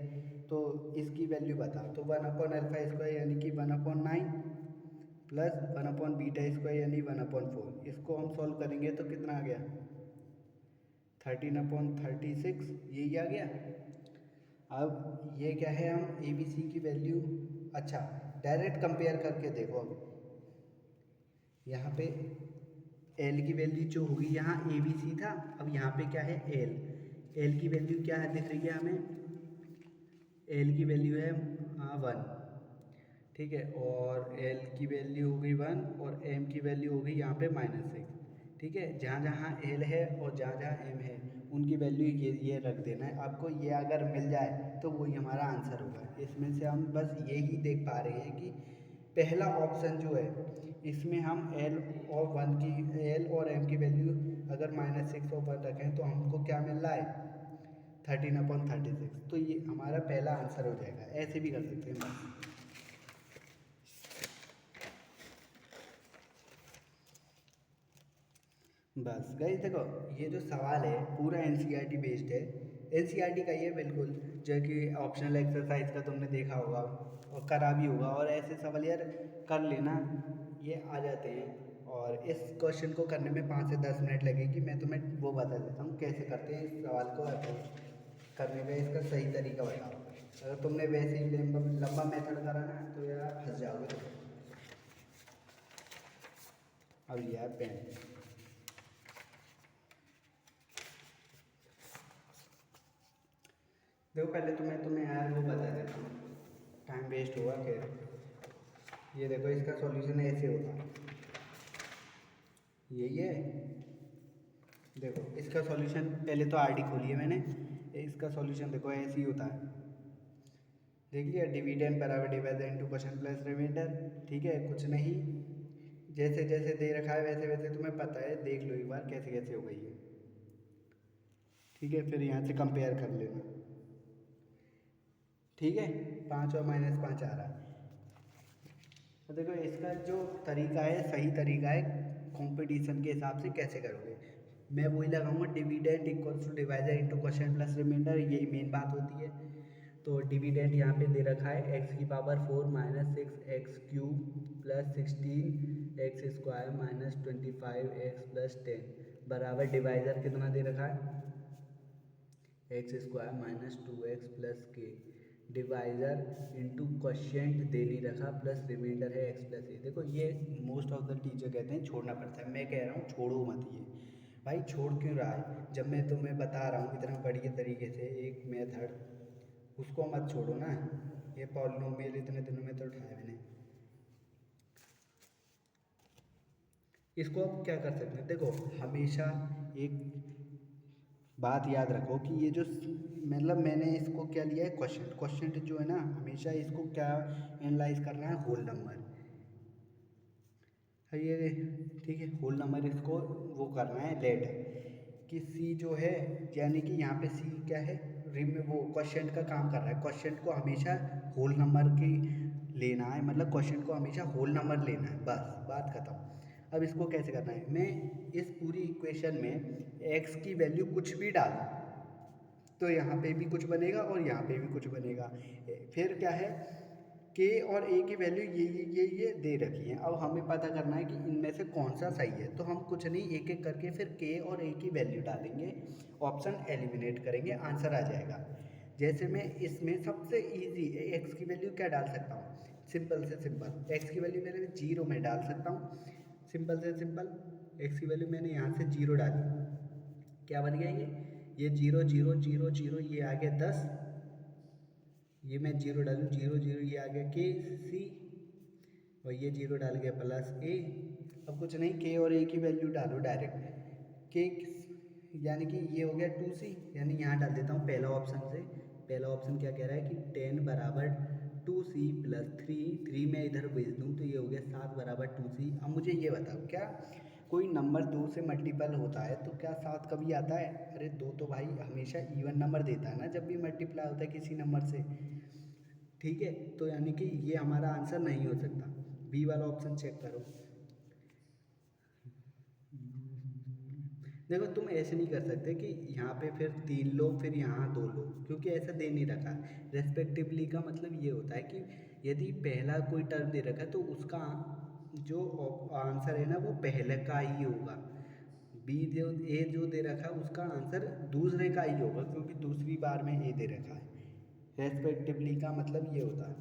तो इसकी वैल्यू बताओ। तो 1/α² यानी कि 1/9 प्लस 1/β² यानी 1/4, इसको हम सॉल्व करेंगे तो कितना आ गया 13/36, यही आ गया। अब ये क्या है, हम ए बी सी की वैल्यू, अच्छा डायरेक्ट कंपेयर करके देखो। अब यहाँ पे एल की वैल्यू जो होगी, यहाँ ए बी सी था, अब यहाँ पे क्या है एल, एल की वैल्यू क्या है दिख रही है हमें, एल की वैल्यू है 1, ठीक है, और एल की वैल्यू हो गई 1, और एम की वैल्यू हो गई यहाँ पे -6, ठीक है। जहाँ जहाँ एल है और जहाँ जहाँ एम है उनकी वैल्यू ये रख देना है आपको, ये अगर मिल जाए तो वही हमारा आंसर होगा। इसमें से हम बस यही देख पा रहे हैं कि पहला ऑप्शन जो है इसमें हम एल और एम की वैल्यू अगर -6 और 1 रखें तो हमको क्या मिल रहा है 13/36, तो ये हमारा पहला आंसर हो जाएगा। ऐसे भी कर सकते हैं बस गाइस। देखो ये जो सवाल है पूरा एनसीईआरटी बेस्ड है, एनसीईआरटी का ये बिल्कुल, जो कि ऑप्शनल एक्सरसाइज का तुमने देखा होगा और करा भी होगा, और ऐसे सवाल यार कर लेना, ये आ जाते हैं। और इस क्वेश्चन को करने में 5 से 10 मिनट लगेगी, मैं तुम्हें वो बता देता हूँ कैसे करते हैं इस सवाल को अप्रोच करने का, इसका सही तरीका बताओ। अगर तुमने वैसे ही लंबा मेथड करा ना तो यार फंस जाओगे। अब यार पेन, देखो पहले तुम्हें यार वो बता देता हूँ, टाइम वेस्ट हुआ खैर। ये देखो इसका सॉल्यूशन ऐसे होता, यही है। देखो इसका सॉल्यूशन, पहले तो आरडी खोली है मैंने, इसका सॉल्यूशन देखो ऐसे ही होता है, देख लिया, डिविडेंड बराबर divide into question plus remainder, ठीक है। कुछ नहीं, जैसे जैसे दे रखा है वैसे वैसे तुम्हें पता है, देख लो एक बार कैसे कैसे हो गई है, ठीक है। फिर यहाँ से कंपेयर कर लेना, ठीक है। 5 और -5 आ रहा है। तो देखो इसका जो तरीका है सही तरीका है, कंपटीशन के हिसाब से कैसे करोगे, मैं वही लगाऊंगा, dividend equals to divisor into question plus remainder, यही मेन बात होती है। तो डिविडेंड यहाँ पे दे रखा है x⁴ - 6x³ + 16 x² - 25x + 10 बराबर डिवाइजर कितना दे रखा है x² - 2x + k, divisor into quotient दे नहीं रखा, प्लस रिमाइंडर है x + a। देखो ये मोस्ट ऑफ द टीचर कहते हैं छोड़ना पड़ता है, मैं कह रहा हूँ छोड़ो मत, ये भाई छोड़ क्यों रहा है? जब मैं तुम्हें बता रहा हूँ इतना बढ़िया तरीके से एक मेथड, उसको मत छोड़ो ना। ये पॉलिनोमियल इतने दिनों में तो उठाया मैंने। इसको अब क्या कर सकते हैं, देखो हमेशा एक बात याद रखो कि ये जो मतलब मैंने इसको क्या लिया है, क्वेश्चन। क्वेश्चन जो है ना, हमेशा इसको क्या एनालाइज करना है, होल नंबर है ये, ठीक है। होल नंबर इसको वो करना है लेट, कि सी जो है, यानी कि यहाँ पे सी क्या है, रिम में वो क्वेश्चन का काम कर रहा है। क्वेश्चन को हमेशा होल नंबर की लेना है, मतलब क्वेश्चन को हमेशा होल नंबर लेना है, बस बात खत्म। अब इसको कैसे करना है, मैं इस पूरी इक्वेशन में एक्स की वैल्यू कुछ भी डालूँ तो यहाँ पे भी कुछ बनेगा और यहाँ पे भी कुछ बनेगा। फिर क्या है, के और ए की वैल्यू ये दे रखी है। अब हमें पता करना है कि इनमें से कौन सा सही है, तो हम कुछ नहीं, एक एक करके फिर के और ए की वैल्यू डालेंगे, ऑप्शन एलिमिनेट करेंगे, आंसर आ जाएगा। जैसे मैं इसमें सबसे इजी एक्स की वैल्यू क्या डाल सकता हूँ, सिंपल से सिंपल एक्स की वैल्यू मैंने जीरो में डाल सकता हूँ। सिंपल से सिंपल एक्स की वैल्यू मैंने यहाँ से जीरो डाली, क्या बन गया ये जीरो जीरो जीरो जीरो, ये आ गया 10, ये मैं जीरो डालूँ जीरो जीरो, ये आ गया के सी, और ये जीरो डाल गया प्लस ए। अब कुछ नहीं, के और ए की वैल्यू डालो डायरेक्ट। के यानी कि ये हो गया टू सी, यानी यहाँ डाल देता हूँ पहला ऑप्शन से। पहला ऑप्शन क्या कह रहा है कि 10 बराबर two c plus three, three मैं इधर भेज दूँ तो ये हो गया 7 बराबर टू सी। अब मुझे ये बताओ, क्या कोई नंबर दो से मल्टीपल होता है तो क्या 7 कभी आता है? अरे दो तो भाई हमेशा इवन नंबर देता है ना जब भी मल्टीप्लाई होता है किसी नंबर से, ठीक है। तो यानी कि ये हमारा आंसर नहीं हो सकता। बी वाला ऑप्शन चेक करो। देखो तुम ऐसे नहीं कर सकते कि यहाँ पे फिर 3 लो फिर यहाँ 2 लो, क्योंकि ऐसा दे नहीं रखा। रेस्पेक्टिवली का मतलब ये होता है कि यदि पहला कोई टर्म दे रखा है तो उसका जो आंसर है ना वो पहले का ही होगा। बी जो ए जो दे रखा है उसका आंसर दूसरे का ही होगा, क्योंकि दूसरी बार में ए दे रखा है। रेस्पेक्टिवली का मतलब ये होता है।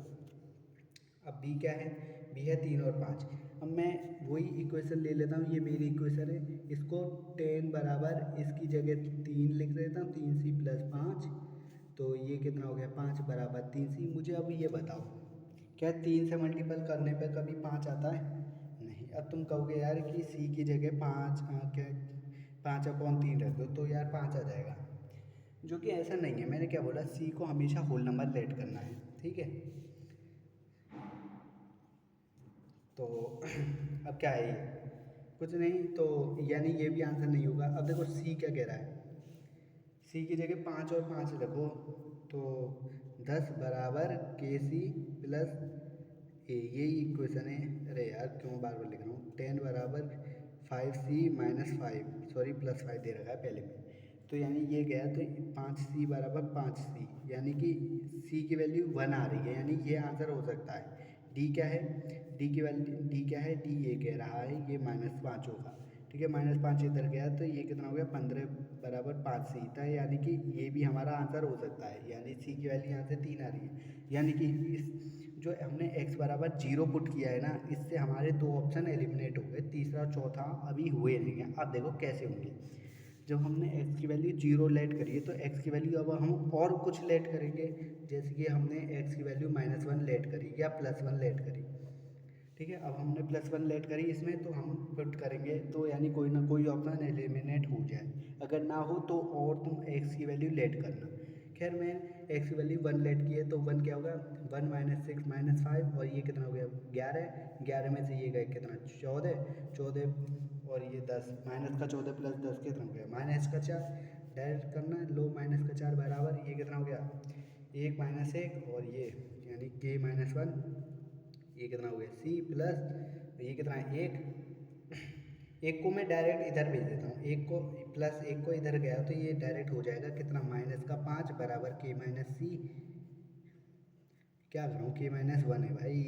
अब बी क्या है, बी है 3 और 5। अब मैं वही इक्वेशन ले लेता हूँ, ये मेरी इक्वेशन है, इसको 10 बराबर इसकी जगह 3 लिख देता हूँ, 3c प्लस 5, तो ये कितना हो गया 5 बराबर 3c। मुझे अब ये बताओ, क्या 3 से मल्टीपल करने पे कभी 5 आता है? नहीं। अब तुम कहोगे यार कि सी की जगह 5 क्या 5/3 रख दो तो यार 5 आ जाएगा, जो कि ऐसा नहीं है। मैंने क्या बोला, सी को हमेशा होल नंबर लेट करना है, ठीक है। तो अब क्या है ये, कुछ नहीं, तो यानी ये भी आंसर नहीं होगा। अब देखो सी क्या कह रहा है, सी की जगह 5 और 5 रखो तो 10 बराबर के सी प्लस ए, यही इक्वेशन है। अरे यार क्यों बार बार लिख रहा हूँ, 10 बराबर 5c-5, सॉरी +5 दे रखा है पहले में, तो यानी ये गया तो 5c बराबर 5c, यानी कि c की वैल्यू 1 आ रही है, यानी ये आंसर हो सकता है। डी क्या है, डी की वैल्यू, डी क्या है, डी ये कह रहा है ये -5 होगा, ठीक है। -5 इधर गया तो ये कितना हो गया 15 बराबर 5c था, यानी कि ये भी हमारा आंसर हो सकता है, यानी सी की वैल्यू यहाँ से 3 आ रही है। यानी कि इस जो हमने x बराबर 0 पुट किया है ना, इससे हमारे 2 ऑप्शन एलिमिनेट हो गए, तीसरा और चौथा अभी हुए नहीं हैं। अब देखो कैसे होंगे, जब हमने x की वैल्यू 0 लेट करी है तो x की वैल्यू अब हम और कुछ लेट करेंगे, जैसे कि हमने x की वैल्यू -1 लेट करी या +1 लेट करी, ठीक है। अब हमने +1 लेट करी इसमें, तो हम पुट करेंगे तो यानी कोई ना कोई ऑप्शन एलिमिनेट हो जाए। अगर ना हो तो और तुम x की वैल्यू लेट करना। खैर मैं x की वैल्यू 1 लेट की है तो 1 क्या होगा, 1 - 6 - 5, और ये कितना हो गया 11, 11 में से ये गए कितना 14, 14 और ये 10, -14 + 10 कितना हो गया -4, डायरेक्ट करना है, लो -4 बराबर ये कितना हो गया 1 - 1, और ये यानी k - 1, ये कितना हो गया सी प्लस ये कितना है 1, एक को मैं डायरेक्ट इधर भेज देता हूँ, एक को प्लस एक को इधर गया तो ये डायरेक्ट हो जाएगा कितना -5 बराबर k - सी, क्या कर रहा हूँ k-1 है भाई,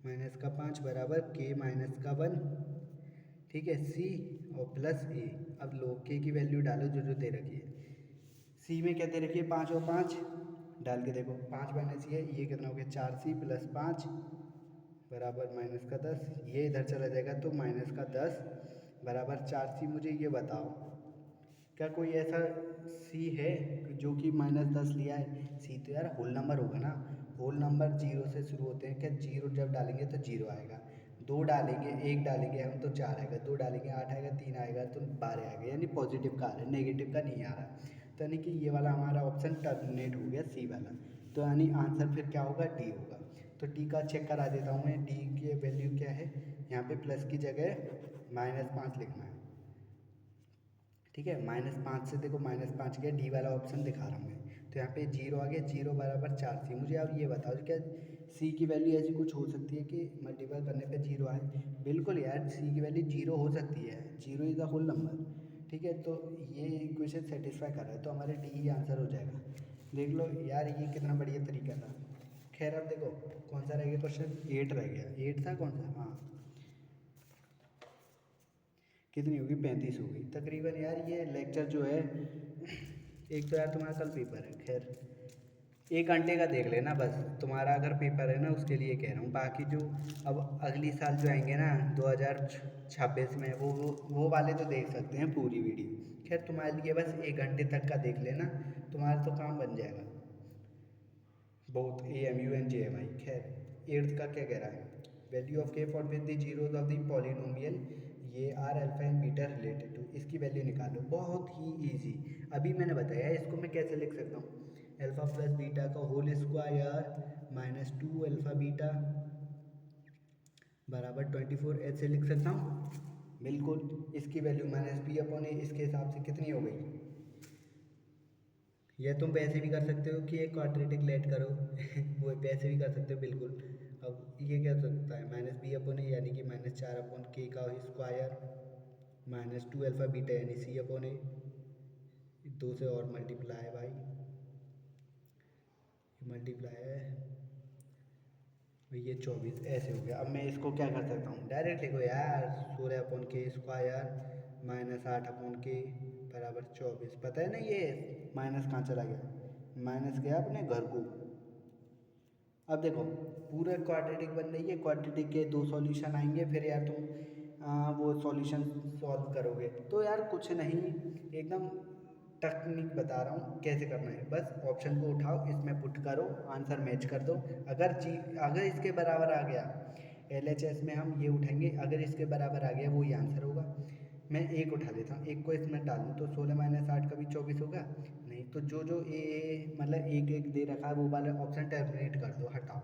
-5 बराबर k-1, ठीक है, सी और प्लस ए। अब लो के की वैल्यू डालो जो जो दे रखी है, सी में क्या दे रखी है 5 और 5, डाल के देखो 5 माइनस ये कितना हो गया 4c + 5 बराबर -10, ये इधर चला जाएगा तो -10 बराबर 4c। मुझे ये बताओ, क्या कोई ऐसा सी है जो कि -10 लिया है? सी तो यार होल नंबर होगा ना, होल नंबर जीरो से शुरू होते हैं। क्या जीरो जब डालेंगे तो जीरो आएगा, दो डालेंगे, एक डालेंगे हम तो चार आएगा, दो डालेंगे आठ आएगा, तीन आएगा तो 12 आएगा, यानी पॉजिटिव का आ रहा है, नेगेटिव का नहीं आ रहा। तो यानी कि ये वाला हमारा ऑप्शन टर्मिनेट हो गया, सी वाला। तो यानी आंसर फिर क्या होगा, डी होगा। तो डी का चेक करा देता हूँ मैं, डी की वैल्यू क्या है, यहाँ पे प्लस की जगह -5 लिखना है। ठीक है, -5 से देखो -5 गया, डी वाला ऑप्शन दिखा रहा हूँ मैं। तो यहाँ पे जीरो आ गया, जीरो बराबर 4c। मुझे अब ये बताओ, क्या सी की वैल्यू ऐसी कुछ हो सकती है कि मल्टीप्लाई करने पे जीरो आए? बिल्कुल यार, सी की वैल्यू जीरो हो सकती है, zero is the whole number. ठीक है, तो ये इक्वेशन सेटिस्फाई कर रहा है, तो हमारे डी ही आंसर हो जाएगा। देख लो यार, ये कितना बढ़िया तरीका था। खैर अब देखो कौन सा रह गया क्वेश्चन, 8 रह गया, 8 था कौन सा, हाँ। कितनी होगी, 35 होगी तकरीबन। यार ये लेक्चर जो है, एक तो यार तुम्हारा कल पेपर है, खैर 1 घंटे का देख लेना बस, तुम्हारा अगर पेपर है ना उसके लिए कह रहा हूँ। बाकी जो अब अगली साल जो आएंगे ना 2026 में, वो वाले तो देख सकते हैं पूरी वीडियो। खैर तुम्हारे लिए बस 1 घंटे तक का देख लेना, तुम्हारा तो काम बन जाएगा बहुत। AMUNJMI। खैर एट्थ का क्या कह रहा है, value of K for with the zeros of the polynomial, ये are alpha and beta related to, इसकी वैल्यू निकालो। बहुत ही इजी, अभी मैंने बताया है। इसको मैं कैसे लिख सकता हूँ, अल्फा प्लस बीटा का होल स्क्वायर -2 अल्फा बीटा बराबर 24, ऐसे लिख सकता हूँ। बिल्कुल, इसकी वैल्यू -b/a, इसके हिसाब से कितनी हो गई। या तुम वैसे भी कर सकते हो कि एक क्वाड्रेटिक लेट करो वो वैसे भी कर सकते हो बिल्कुल। अब ये क्या हो सकता है, -b/a यानी कि -4/k का स्क्वायर -2 अल्फा बीटा यानी c/a, दो से और मल्टीप्लाई भाई, मल्टीप्लाई है ये 24, ऐसे हो गया। अब मैं इसको क्या कर सकता हूँ, डायरेक्ट लिखो यार, 16/k स्क्वायर -8/k बराबर 24। पता है ना ये माइनस कहाँ चला गया, माइनस गया अपने घर को। अब देखो पूरा क्वाड्रेटिक बन रही है, क्वाड्रेटिक के दो सॉल्यूशन आएंगे, फिर यार तुम वो सॉल्यूशन सॉल्व करोगे तो यार कुछ नहीं, एकदम टेक्निक बता रहा हूँ कैसे करना है। बस ऑप्शन को उठाओ, इसमें पुट करो, आंसर मैच कर दो। अगर इसके बराबर आ गया, LHS में हम ये उठाएंगे, अगर इसके बराबर आ गया वो ही आंसर होगा। मैं एक उठा लेता हूँ, एक को इसमें डालूँ तो 16 - 8 कभी 24 होगा नहीं। तो जो जो मतलब एक एक दे रखा है वो वाला ऑप्शन टर्मिनेट कर दो, हटाओ।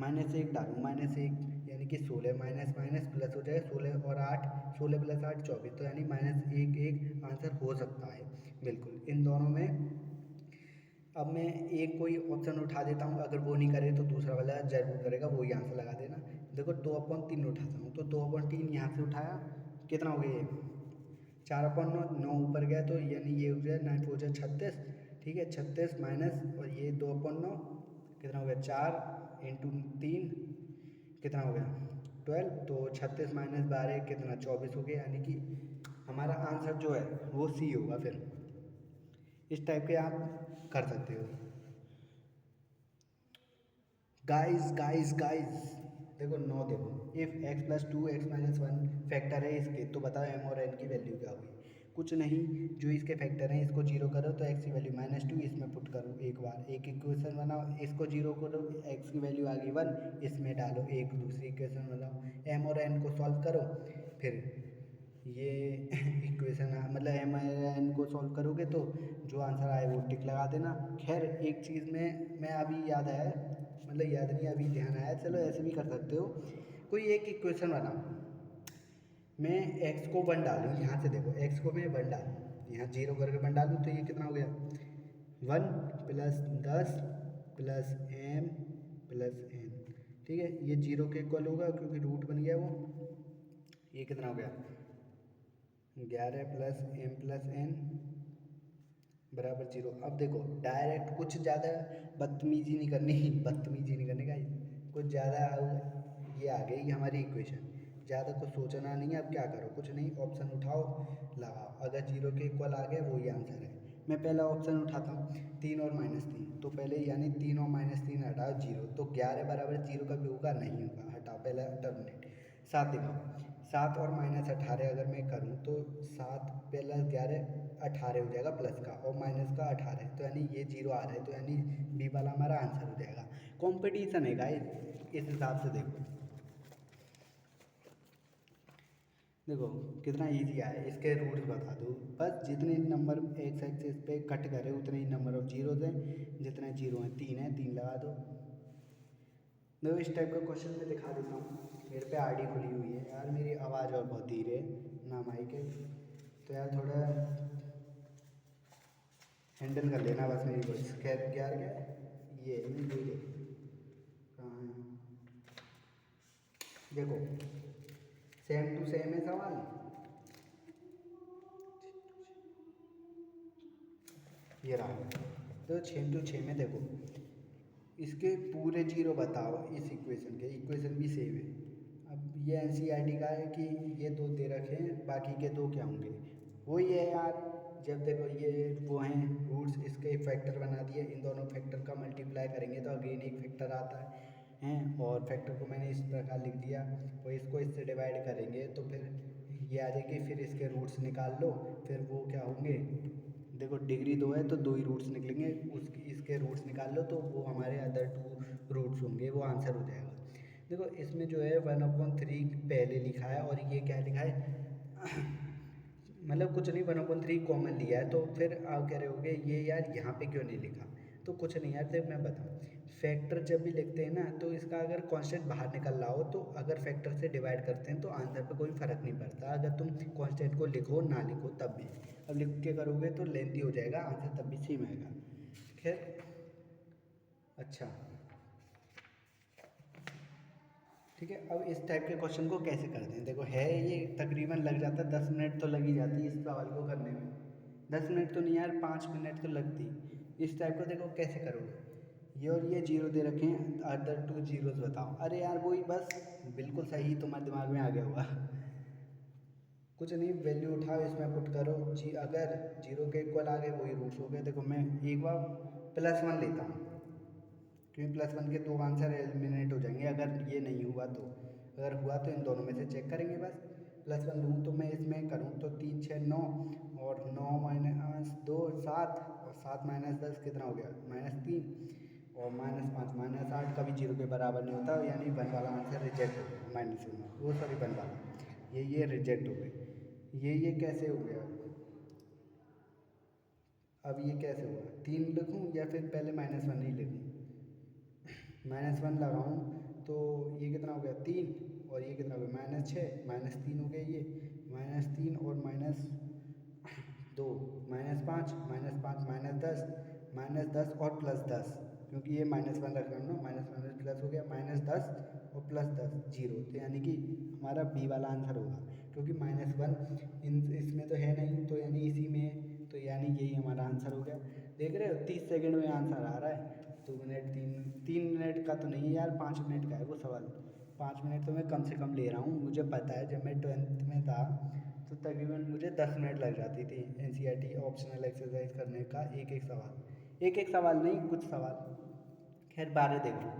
-1 डालूँ, -1 यानी कि 16 माइनस माइनस प्लस हो जाए, 16 और 8, 16 + 8 24, तो यानी -1 आंसर हो सकता है बिल्कुल इन दोनों में। अब मैं एक कोई ऑप्शन उठा देता हूँ, अगर वो नहीं करे तो दूसरा वाला जरूर करेगा, वही आंसर लगा देना। देखो 2/3 उठाता हूँ, तो 2/3 यहाँ से उठाया, कितना हो गया ये 4/9, 9 ऊपर गया तो यानी ये हो गया 9 4 जा 36। ठीक है, 36 माइनस और ये 2/9 कितना हो गया 4 इंटू 3 कितना हो गया 12, तो 36 माइनस 12 कितना 24 हो गया, यानी कि हमारा आंसर जो है वो सी होगा। फिर इस टाइप के आप कर सकते हो। गाइस देखो 9, देखो इफ़ x + 2 x - 1 फैक्टर है इसके, तो बताओ m और n की वैल्यू क्या होगी। कुछ नहीं, जो इसके फैक्टर हैं इसको जीरो करो तो x की वैल्यू -2, इसमें पुट करो एक बार, एक इक्वेशन बनाओ, इसको जीरो करो, x की वैल्यू आ गई 1, इसमें डालो, एक दूसरी इक्वेशन बनाओ, m और n को सॉल्व करो। फिर ये इक्वेशन मतलब एम एन को सॉल्व करोगे तो जो आंसर आए वो टिक लगा देना। खैर एक चीज़ में मैं अभी याद आया, मतलब याद नहीं अभी ध्यान आया, चलो ऐसे भी कर सकते हो। कोई एक इक्वेशन बनाओ, मैं x को 1 डालूँ, यहाँ से देखो x को मैं 1 डालूँ, यहाँ जीरो करके 1 डालूँ तो ये कितना हो गया 1 + 10 + m + n। ठीक है, ये जीरो के इक्वल होगा क्योंकि रूट बन गया वो। ये कितना हो गया 11 + m + n बराबर 0। अब देखो डायरेक्ट कुछ ज़्यादा बदतमीजी नहीं करनी बदतमीजी नहीं करने का, कुछ ज़्यादा ये आ गई हमारी इक्वेशन, ज़्यादा कुछ सोचना नहीं है। अब क्या करो, कुछ नहीं, ऑप्शन उठाओ लगाओ, अगर जीरो के इक्वल आ गया वही आंसर है। मैं पहला ऑप्शन उठाता हूँ 3 और -3, तो पहले यानी 3 और -3 हटाओ जीरो, तो 11 बराबर 0 का भी होगा नहीं होगा, हटाओ पहला टर्मिनेट। 7 दिखाओ, 7 और -18 अगर मैं करूँ तो 7 प्लस 11 18 हो जाएगा प्लस का, और माइनस का 18, तो यानी ये 0 आ रहा है, तो यानी बी वाला हमारा आंसर हो जाएगा। कंपटीशन है गाइस, इस हिसाब से देखो। देखो कितना इजी है, इसके रूट्स बता दो बस। जितने नंबर एक्स एक्सिस पे कट करे उतने ही नंबर ऑफ जीरोज हैं, जितने जीरो हैं 3 है, 3 लगा दो। देखो इस टाइप का क्वेश्चन मैं दिखा देता हूँ। मेरे पे आईडी खुली हुई है यार, मेरी आवाज़ और बहुत धीरे है ना माइक है, तो यार थोड़ा हैंडल कर लेना बस मेरी वॉइस। खैर क्या क्या ये कहाँ है, देखो सेम टू सेम है सवाल। ये रहा, तो 6 टू 6 में देखो इसके पूरे जीरो बताओ, इस इक्वेशन के, इक्वेशन भी सेम है। अब ये एनसीईआरटी का है कि ये दो दे रखे हैं, बाकी के दो क्या होंगे, वही है यार। जब देखो ये वो हैं रूट्स, इसके फैक्टर बना दिए, इन दोनों फैक्टर का मल्टीप्लाई करेंगे तो अगेन एक फैक्टर आता है हैं, और फैक्टर को मैंने इस प्रकार लिख दिया, और इसको इससे डिवाइड करेंगे तो फिर ये आ जाएगी, फिर इसके रूट्स निकाल लो, फिर वो क्या होंगे, देखो डिग्री 2 है तो 2 ही रूट्स निकलेंगे, उसकी इसके रूट्स निकाल लो तो वो हमारे अदर 2 रूट्स होंगे, वो आंसर हो जाएगा। देखो इसमें जो है 1/3 पहले लिखा है, और ये क्या लिखा है मतलब कुछ नहीं, 1/3 कॉमन लिया है, तो फिर आप कह रहे होगे ये यार यहाँ पे क्यों नहीं लिखा। तो कुछ नहीं यार, देख मैं बताऊँ, फैक्टर जब भी लिखते हैं ना तो इसका अगर कांस्टेंट बाहर निकल रहा हो, तो अगर फैक्टर से डिवाइड करते हैं तो आंसर पे कोई फ़र्क नहीं पड़ता, अगर तुम कांस्टेंट को लिखो ना लिखो तब भी। अब लिख के करोगे तो लेंथी हो जाएगा, आंसर तब भी सेम आएगा। खैर अच्छा ठीक है, अब इस टाइप के क्वेश्चन को कैसे करते हैं, देखो है ये तकरीबन लग जाता है 10 मिनट तो लग ही जाती है इस सवाल को करने में। 10 मिनट तो नहीं यार, 5 मिनट तो लगती। इस टाइप को देखो कैसे करोगे, ये और ये जीरो दे रखे हैं, अदर 2 जीरोज बताओ। अरे यार वही बस, बिल्कुल सही तुम्हारे दिमाग में आ गया होगा। कुछ नहीं, वैल्यू उठाओ इसमें पुट करो जी, अगर जीरो के इक्वल आ गए वही रूट्स हो गए। देखो मैं एक बार +1 लेता हूँ, क्योंकि +1 के 2 आंसर एलिमिनेट हो जाएंगे अगर ये नहीं हुआ तो। अगर हुआ तो इन दोनों में से चेक करेंगे बस। +1 लूँ तो मैं इसमें करूँ तो 3 6 9, और 9 माइनस 2 7, और 7 माइनस 10 कितना हो गया -3, और -5 -8 कभी जीरो के बराबर नहीं होता, यानी 1 वाला आंसर रिजेक्ट हो गया, -1 वो सॉरी 1 वाला ये रिजेक्ट हो गए। ये कैसे हो गया, अब ये कैसे हुआ, 3 लिखूँ या फिर पहले -1 ही लिखूँ। -1 लगाऊँ तो ये कितना हो गया 3, और ये कितना हो गया -6, -3 हो गया ये, -3 और -2, -5, -5 -10 और +10, क्योंकि ये -1 रख रहा हूँ ना, -1 प्लस हो गया -10 और +10 जीरो, तो यानी कि हमारा बी वाला आंसर होगा, क्योंकि -1 इन इसमें तो है नहीं, तो यानी इसी में है, तो यानी यही हमारा आंसर हो गया। देख रहे हो 30 सेकंड में आंसर आ रहा है। 2 मिनट 3 मिनट का तो नहीं है यार, 5 मिनट का है वो सवाल। 5 मिनट तो मैं कम से कम ले रहा हूँ, मुझे पता है जब मैं 12th में था तो तकरीबन मुझे 10 मिनट लग जाती थी एनसीईआरटी ऑप्शनल एक्सरसाइज करने का, एक एक सवाल, एक एक सवाल नहीं कुछ सवाल। खैर 12 देख लो।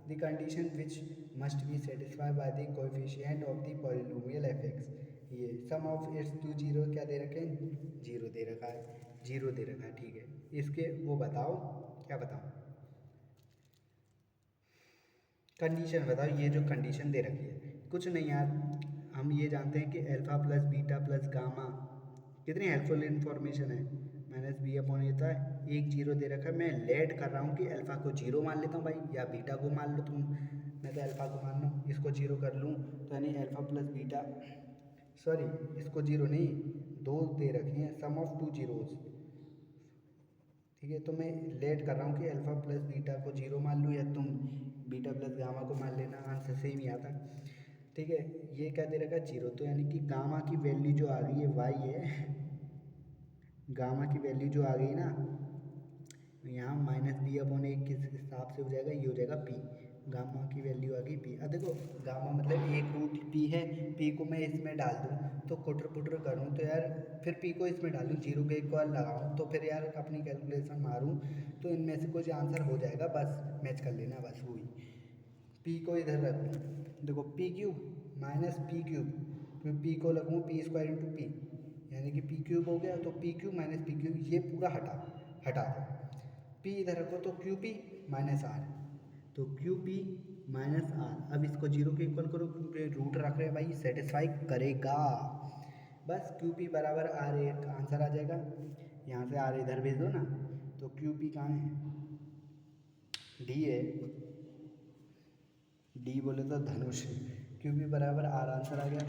The condition which must be satisfied by the coefficient of the polynomial F X, ये सम ऑफ इट्स 2 जीरो क्या दे रखे हैं, जीरो दे रखा है, जीरो दे रखा है ठीक है। इसके वो बताओ, क्या बताओ, कंडीशन बताओ, ये जो कंडीशन दे रखी है, कुछ नहीं यार, हम ये जानते हैं कि alpha plus beta plus gamma, कितनी हेल्पफुल इन्फॉर्मेशन है। -b/, ये था एक जीरो दे रखा है, मैं लेट कर रहा हूँ कि अल्फ़ा को जीरो मान लेता हूँ भाई, या बीटा को मान लो तुम, मैं तो अल्फ़ा को मान लूँ, इसको जीरो कर लूँ, तो यानी अल्फ़ा प्लस बीटा, सॉरी इसको जीरो नहीं, दो दे रखे हैं सम ऑफ 2 जीरोज़, ठीक है। तो मैं लेट कर रहा हूँ कि अल्फ़ा प्लस बीटा को जीरो मान लूँ, या तुम बीटा प्लस गामा को मान लेना, आंसर सेम ही आता। ठीक है, ये क्या दे रखा है जीरो, तो यानी कि गामा की वैल्यू जो आ गई है वाई है, गामा की वैल्यू जो आ गई ना, यहाँ -b/1 किस हिसाब से हो जाएगा, ये हो जाएगा p, गामा की वैल्यू आ गई p। अब देखो गामा मतलब एक रूट p है, p को मैं इसमें डाल दूँ तो कुटर पुटर करूँ तो यार, फिर p को इसमें डालूँ, जीरो के इक्वल लगाऊँ तो फिर यार अपनी कैलकुलेशन मारूँ तो इनमें से कुछ आंसर हो जाएगा, बस मैच कर लेना, बस वही। p को इधर रख दूँ, देखो p cube -p cube P को लगूँ पी स्क्वायर इंटू पी, यानी कि पी क्यूब हो गया, तो P cube minus P cube ये पूरा हटा दो, पी इधर रखो तो क्यू पी माइनस आर, तो क्यू पी माइनस आर। अब इसको जीरो के इक्वल करो क्योंकि रूट रख रहे हैं भाई, सेटिस्फाई करेगा। बस क्यू पी बराबर आर एक आंसर आ जाएगा, यहाँ से आर इधर भेज दो ना, तो क्यू पी कहाँ है, डी है, डी बोले तो धनुष, क्यू पी बराबर आर आंसर आ गया।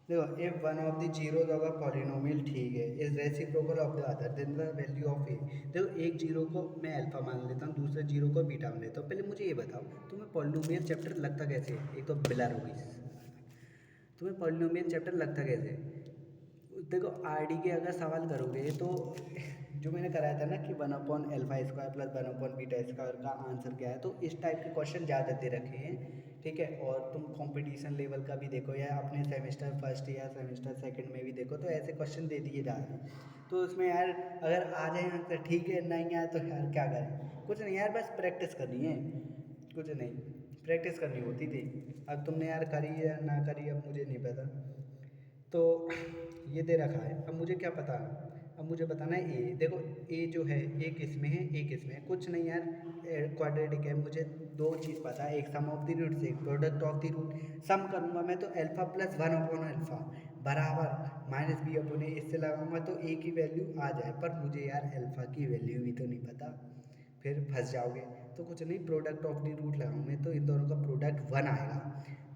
देखो if one of the zeros of a polynomial ठीक है is reciprocal of the other then the value of A. देखो एक जीरो को मैं अल्फा मान लेता हूँ, दूसरे जीरो को बीटा मान लेता हूँ। पहले मुझे ये बताओ तुम्हें पॉलिनोमियल चैप्टर लगता कैसे है? एक तो ब्लर हो गई, तुम्हें पॉलिनोमियल चैप्टर लगता कैसे है? देखो आरडी के अगर सवाल करोगे तो जो मैंने कराया था ना कि 1/अल्फा² प्लस 1/बीटा² का आंसर क्या है, तो इस टाइप के क्वेश्चन ज़्यादा दे रखे हैं, ठीक है। और तुम कंपटीशन लेवल का भी देखो या अपने सेमेस्टर फर्स्ट या सेमेस्टर सेकंड में भी देखो, तो ऐसे क्वेश्चन दे दिए जा रहे हैं। तो उसमें यार अगर आ जाए आंसर ठीक है, नहीं आए तो यार क्या करें, कुछ नहीं यार, बस प्रैक्टिस करनी है, कुछ नहीं, प्रैक्टिस करनी होती थी। अब तुमने यार करी या ना करी अब मुझे नहीं पता। तो ये दे रखा है, अब मुझे क्या पता, अब मुझे बताना है ए। देखो ए जो है एक इसमें है एक इसमें है, कुछ नहीं यार, क्वाड्रेटिक है, मुझे दो चीज़ पता है, एक सम ऑफ द रूट से एक प्रोडक्ट ऑफ द रूट। सम करूँगा मैं तो अल्फा प्लस 1/अल्फा बराबर माइनस बी अपॉन ए, इससे लगाऊंगा तो ए की वैल्यू आ जाए, पर मुझे यार अल्फा की वैल्यू भी तो नहीं पता, फिर फंस जाओगे। तो कुछ नहीं, प्रोडक्ट ऑफ द रूट लगाऊंगे तो इन दोनों का प्रोडक्ट 1 आएगा,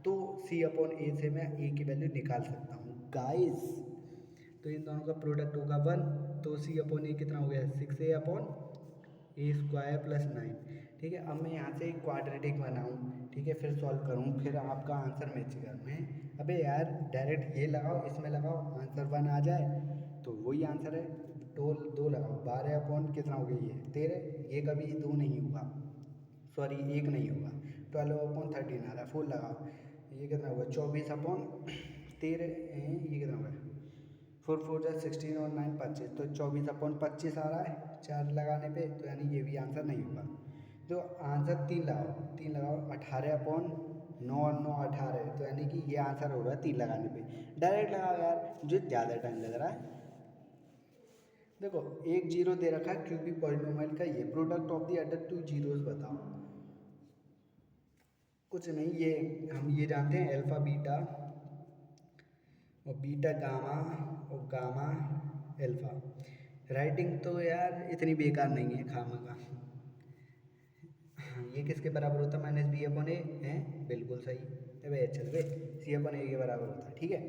तो सी अपॉन ए से मैं ए की वैल्यू निकाल सकता हूँ गाइस। तो इन दोनों का प्रोडक्ट होगा 1, तो सी अपॉन ए कितना हो गया 6a अपॉन a² प्लस 9, ठीक है। अब मैं यहाँ से एक क्वाड्रेटिक बनाऊँ, ठीक है, फिर सॉल्व करूँ, फिर आपका आंसर मैच करूँ मैं। अबे यार डायरेक्ट ये लगाओ इसमें लगाओ आंसर 1 आ जाए तो वही आंसर है। दो लगाओ, 12 अपॉन कितना हो गया ये 13, ये कभी दो नहीं होगा, सॉरी एक नहीं होगा, 12/13 आ रहा है, 4 लगाओ, ये कितना होगा 24/13, ये कितना होगा 4×4 = 16 और 9 25, तो 24/25 आ रहा है 4 लगाने पे, तो यानी ये भी आंसर नहीं होगा। तो आंसर 3 लगाओ 18/9 और 9 18, तो यानी कि ये आंसर हो रहा है 3 लगाने पे। डायरेक्ट लगाओ यार, मुझे ज़्यादा टाइम लग रहा है। देखो एक जीरो दे रखा है क्यूबिक पॉलिनोमियल का, ये product of the other two zeros बताओ। कुछ नहीं, ये हम ये जानते हैं अल्फा बीटा और बीटा गामा और गामा अल्फा। राइटिंग तो यार इतनी बेकार नहीं है खामखा। हाँ, ये किसके बराबर होता है माइनस बी अपॉन ए, है बिल्कुल सही है भाई, चल भाई सी अपॉन ए के बराबर होता है, ठीक है।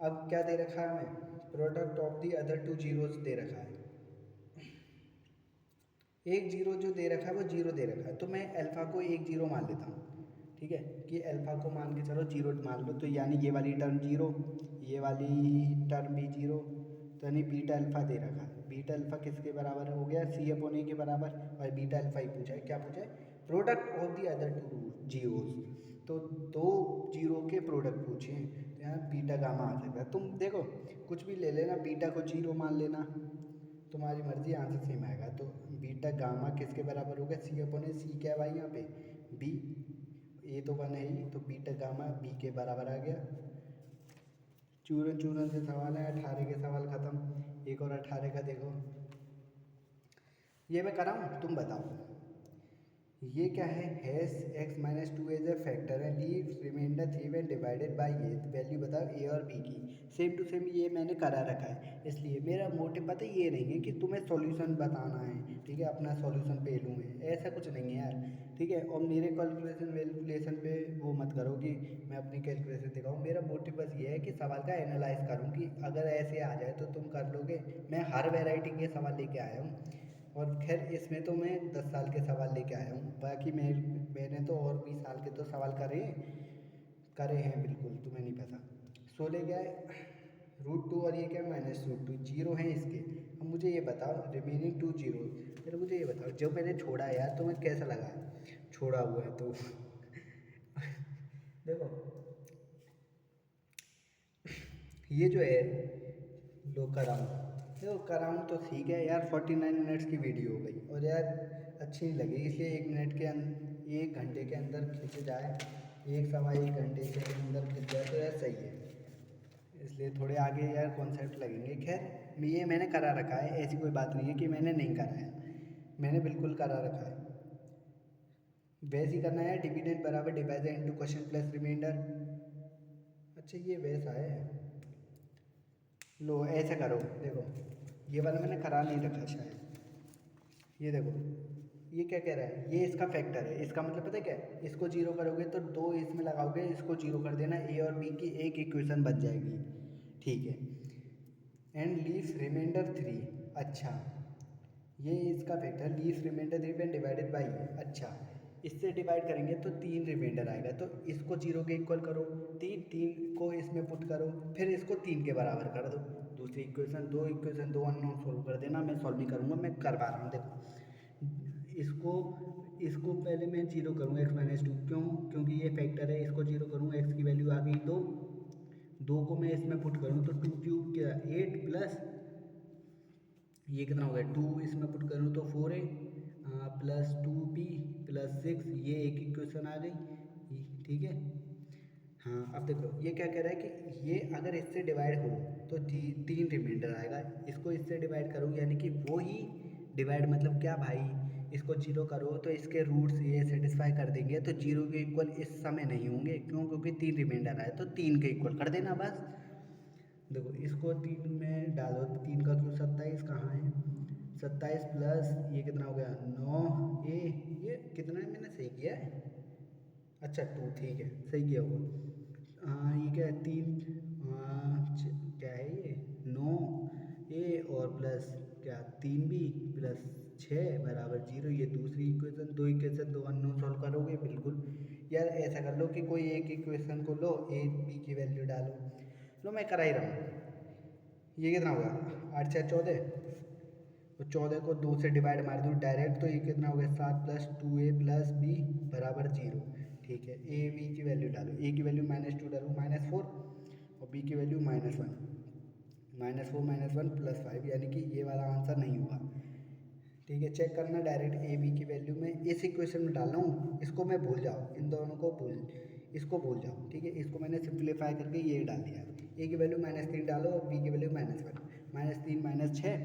अब क्या दे रखा है हमें, product of the other two zeros दे रखा है, एक जीरो जो दे रखा है वो जीरो दे रखा है, तो मैं अल्फा को एक जीरो मान लेता हूँ, ठीक है, कि अल्फा को मान के चलो जीरो मान लो, तो यानी ये वाली टर्म जीरो, ये वाली टर्म भी जीरो, तो यानी बीटा अल्फा दे रखा है। बीटा अल्फा किसके बराबर हो गया सी अपॉन ए के बराबर, और बीटा अल्फा ही पूछा है, क्या पूछा है product of the other two zeros, तो दो जीरो के प्रोडक्ट पूछे हैं, तो यहाँ बीटा गामा आ जाएगा। तुम देखो कुछ भी ले लेना, बीटा को जीरो मान लेना, तुम्हारी मर्जी, आंसर सेम आएगा। तो बीटा गामा किसके बराबर हो गया सी अपॉन ए, सी क्या है भाई यहाँ पे बी, ए तो 1 है ही, तो बीटा गामा बी के बराबर आ गया। चूरन चूरन से सवाल है, 18 के सवाल खत्म, एक और 18 का देखो, ये मैं कराऊँ तुम बताओ। ये क्या है, has x minus 2 as a factor and leave remainder 3 when divided by a, value बताओ ए और बी की। सेम टू सेम ये मैंने करा रखा है, इसलिए मेरा मोटिव पता ये नहीं है कि तुम्हें सॉल्यूशन बताना है, ठीक है, अपना सॉल्यूशन पे लूँ है, ऐसा कुछ नहीं है यार, ठीक है। और मेरे कैलकुलेशन वैल्कुलेशन पे वो मत करो कि मैं अपनी कैलकुलेशन दिखाऊँ, मेरा मोटिव बस ये है कि सवाल का एनालाइज करूँ कि अगर ऐसे आ जाए तो तुम कर लोगे। मैं हर वेराइटी के सवाल लेके आया हूँ, और खैर इसमें तो मैं 10 साल के सवाल लेके आया हूँ, बाकी मैंने तो और 20 साल के तो सवाल करे हैं बिल्कुल, तुम्हें नहीं पता। 16 क्या है √2 और ये क्या है -√2, जीरो हैं इसके। अब मुझे ये बताओ रिमेनिंग टू जीरो, फिर मुझे ये बताओ जब मैंने छोड़ा है यार तुम्हें कैसा लगा, छोड़ा हुआ है तो देखो ये जो है लो कराऊँ, देखो कराऊँ तो ठीक है यार, 49 मिनट्स की वीडियो हो गई और यार अच्छी नहीं लगी, इसलिए 1 घंटे के अंदर खिंच जाए, 1 सवा 1 घंटे के अंदर खिंच जाए तो यार सही है। इसलिए थोड़े आगे यार कॉन्सेप्ट लगेंगे। खैर ये मैंने करा रखा है, ऐसी कोई बात नहीं है कि मैंने नहीं कराया, मैंने बिल्कुल करा रखा है। वैसे ही करना है, डिविडेंड बराबर divided into question plus remainder. अच्छा ये वैसा है, लो ऐसे करो। देखो ये वाला मैंने करा नहीं रखा शायद, ये देखो ये क्या कह रहा है, ये इसका फैक्टर है। इसका मतलब पता है क्या है, इसको जीरो करोगे तो 2 इसमें लगाओगे, इसको जीरो कर देना, ए और बी की एक इक्वेशन बन जाएगी, ठीक है। एंड लीव्स रिमाइंडर 3, अच्छा ये इसका factor leaves remainder 3 and divided by, अच्छा इससे डिवाइड करेंगे तो 3 रिमाइंडर आएगा, तो इसको 0 के इक्वल करो, 3 को इसमें पुट करो, फिर इसको 3 के बराबर कर दो। दूसरी इक्वेशन दो अननोन सोल्व कर देना, मैं सॉल्व नहीं करूँगा, मैं करवा रहा हूँ। देखो इसको पहले मैं 0 करूँगा x-2, क्यों, क्योंकि ये फैक्टर है। इसको 0 करूँगा, x की वैल्यू आ गई 2 को मैं इसमें पुट करूँ तो 2 क्यूब क्या 8 प्लस ये कितना हो गया 2, इसमें पुट करूँ तो 4a प्लस 2b प्लस 6, ये एक इक्वेशन आ गई, ठीक है। हाँ अब देखो ये क्या कह रहा है कि ये अगर इससे डिवाइड हो तो 3 रिमाइंडर आएगा, इसको इससे डिवाइड करो यानी कि वो ही डिवाइड मतलब क्या भाई, इसको 0 करो तो इसके रूट्स ये सेटिस्फाई कर देंगे, तो 0 के इक्वल इस समय नहीं होंगे, क्यों, क्योंकि 3 रिमाइंडर आए तो 3 के इक्वल कर देना बस। देखो इसको 3 में डालो, 3 का क्यों 27 कहाँ है, 27 प्लस ये कितना हो गया 9a, ये कितना है मैंने सही किया है, अच्छा 2, ठीक है सही किया होगा। ये क्या है 3 क्या है ये 9a और प्लस क्या 3b प्लस 6 बराबर 0, ये दूसरी इक्वेशन, दो इक्वेशन दो अननोन सॉल्व करोगे बिल्कुल। यार ऐसा कर लो कि कोई एक इक्वेशन को लो, a b की वैल्यू डालो, लो मैं करा ही रहा हूँ। ये कितना होगा 8 6 14, तो 14 को 2 से डिवाइड मार दूँ डायरेक्ट, तो ये कितना हो गया 7 प्लस 2a प्लस b बराबर 0, ठीक है। a b की वैल्यू डालो, a की वैल्यू -2 डालो -4 और b की वैल्यू -1, -4 -1 प्लस 5, यानी कि ये वाला आंसर नहीं होगा, ठीक है। चेक करना डायरेक्ट a b की वैल्यू में इस इक्वेशन में डाल रहा हूँ, इसको मैं भूल जाओ, इन दोनों को इसको भूल जाओ, ठीक है। इसको मैंने सिंप्लीफाई करके ये डाल दिया, a की वैल्यू -3 डालो और b की वैल्यू -1, -3 -6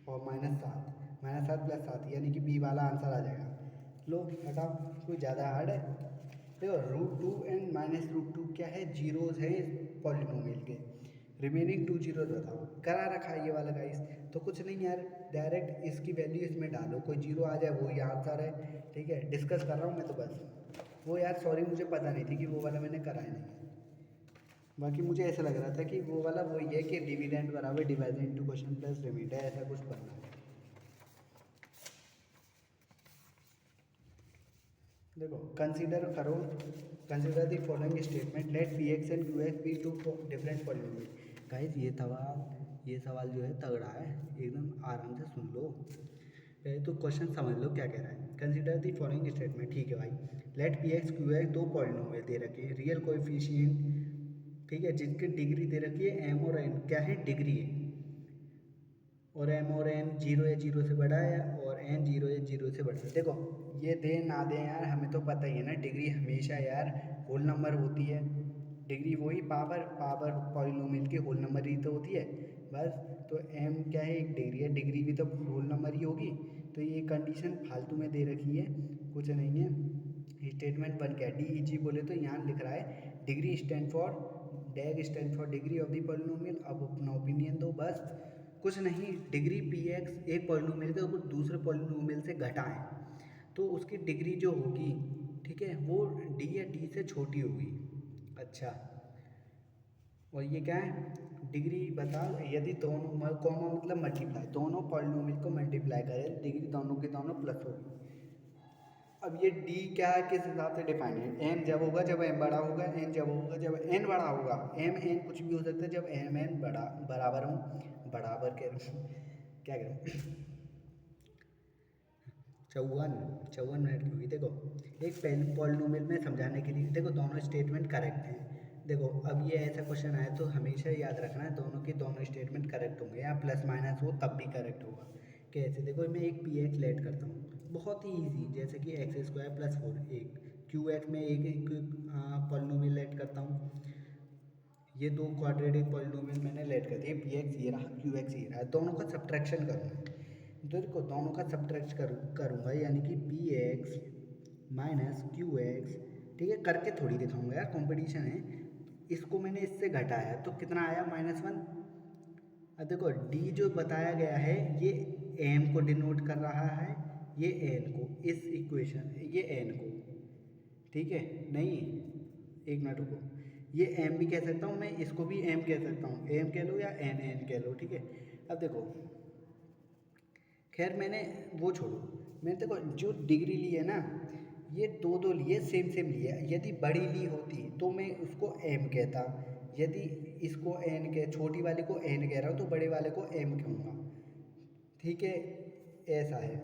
और -7 प्लस 7, यानी कि बी वाला आंसर आ जाएगा। लो हटाओ, कोई ज़्यादा हार्ड है। देखो √2 एंड -√2 क्या है, जीरोज़ हैं इस पॉलिनोमियल के, रिमेनिंग 2 जीरोज बताओ, करा रखा है ये वाला गाइस। तो कुछ नहीं यार, डायरेक्ट इसकी वैल्यू इसमें डालो, कोई जीरो आ जाए वो ये आंसर है, ठीक है। डिस्कस कर रहा हूँ मैं तो बस, वो यार सॉरी मुझे पता नहीं थी कि वो वाला मैंने करा ही नहीं, बाकी मुझे ऐसा लग रहा था कि वो वाला वही है कि डिविडेंड बराबर divided into question plus remainder, ऐसा कुछ बनना है। देखो consider the following statement, let P x and q x be 2 different polynomial. Guys ये सवाल जो है तगड़ा है, एकदम आराम से सुन लो, तो क्वेश्चन समझ लो क्या कह रहा है। कंसीडर द फॉलोइंग स्टेटमेंट, ठीक है भाई, let P X Q X 2 polynomial दे रखे हैं, रियल कोएफिशिएंट, ठीक है, जिनकी डिग्री दे रखी है एम और एन, क्या है डिग्री है, और एम और एन 0 या 0 से बड़ा है और एन 0 या 0 से बड़ा है। देखो ये दे ना दे यार, हमें तो पता ही है ना, डिग्री हमेशा यार होल नंबर होती है, डिग्री वही पावर पॉलिनोमियल की होल नंबर ही तो होती है बस। तो एम क्या है, एक डिग्री है, डिग्री भी तो होल नंबर ही होगी, तो ये कंडीशन फालतू में दे रखी है, कुछ नहीं है। स्टेटमेंट 1 क्या है, डी ई जी बोले तो यहाँ लिख रहा है degree stand for, डैग stand for degree of the polynomial. अब अपना ओपिनियन दो बस, कुछ नहीं। डिग्री पी एक्स एक पॉलिनोमियल का कुछ दूसरे पॉलिनोमियल से घटा है, तो उसकी डिग्री जो होगी, ठीक है, वो डी या डी से छोटी होगी। अच्छा, और ये क्या है, डिग्री बताओ, यदि दोनों कॉमा मतलब मल्टीप्लाई, दोनों पॉलिनोमियल को मल्टीप्लाई करें, डिग्री दोनों की दोनों प्लस होगी। अब ये डी क्या है, किस हिसाब से डिफाइन है, एन जब होगा जब एम बड़ा होगा, एन जब होगा जब एन बड़ा होगा, एम एन कुछ भी हो सकता है जब एम एन बराबर हो, बराबर कह रहा हूँ क्या करें 54 मिनट की हुई। देखो एक पॉलिनोमियल में समझाने के लिए, देखो दोनों स्टेटमेंट करेक्ट हैं। देखो अब ये ऐसा क्वेश्चन आया तो हमेशा याद रखना है दोनों के दोनों स्टेटमेंट करेक्ट होंगे, या प्लस माइनस हो तब भी करेक्ट होगा। कैसे, देखो मैं एक पी एक्स लेट करता हूँ, बहुत ही ईजी, जैसे कि एक्स स्क्वायर प्लस फोर, एक क्यू एक्स में एक एक पॉलिनोमियल ऐड करता हूँ। ये दो क्वाड्रेटिक पॉलिनोमियल मैंने लेट कर दिए, पी एक्स ये रहा, क्यू एक्स ये रहा, दोनों का सब्ट्रैक्शन करूँगा। तो देखो दोनों का सब्ट्रैक्ट करूँगा, यानी कि P x minus Q x, ठीक है, करके थोड़ी दिखाऊंगा यार, कंपटीशन है। इसको मैंने इससे घटाया तो कितना आया, -1। अब देखो डी जो बताया गया है ये एम को डिनोट कर रहा है, ये एन को, इस इक्वेशन ये एन को, ठीक है, नहीं एक मिनट रुको, ये एम भी कह सकता हूँ मैं, इसको भी एम कह सकता हूँ, एम कह लो या एन एन कह लो, ठीक है। अब देखो खैर मैंने वो छोड़ो, मैंने देखो जो डिग्री ली है ना, ये दो दो लिए, सेम सेम लिए, यदि बड़ी ली होती तो मैं उसको एम कहता, यदि इसको एन कह, छोटी वाले को एन कह रहा हूँ तो बड़े वाले को एम कहूँगा, ठीक है, ऐसा है।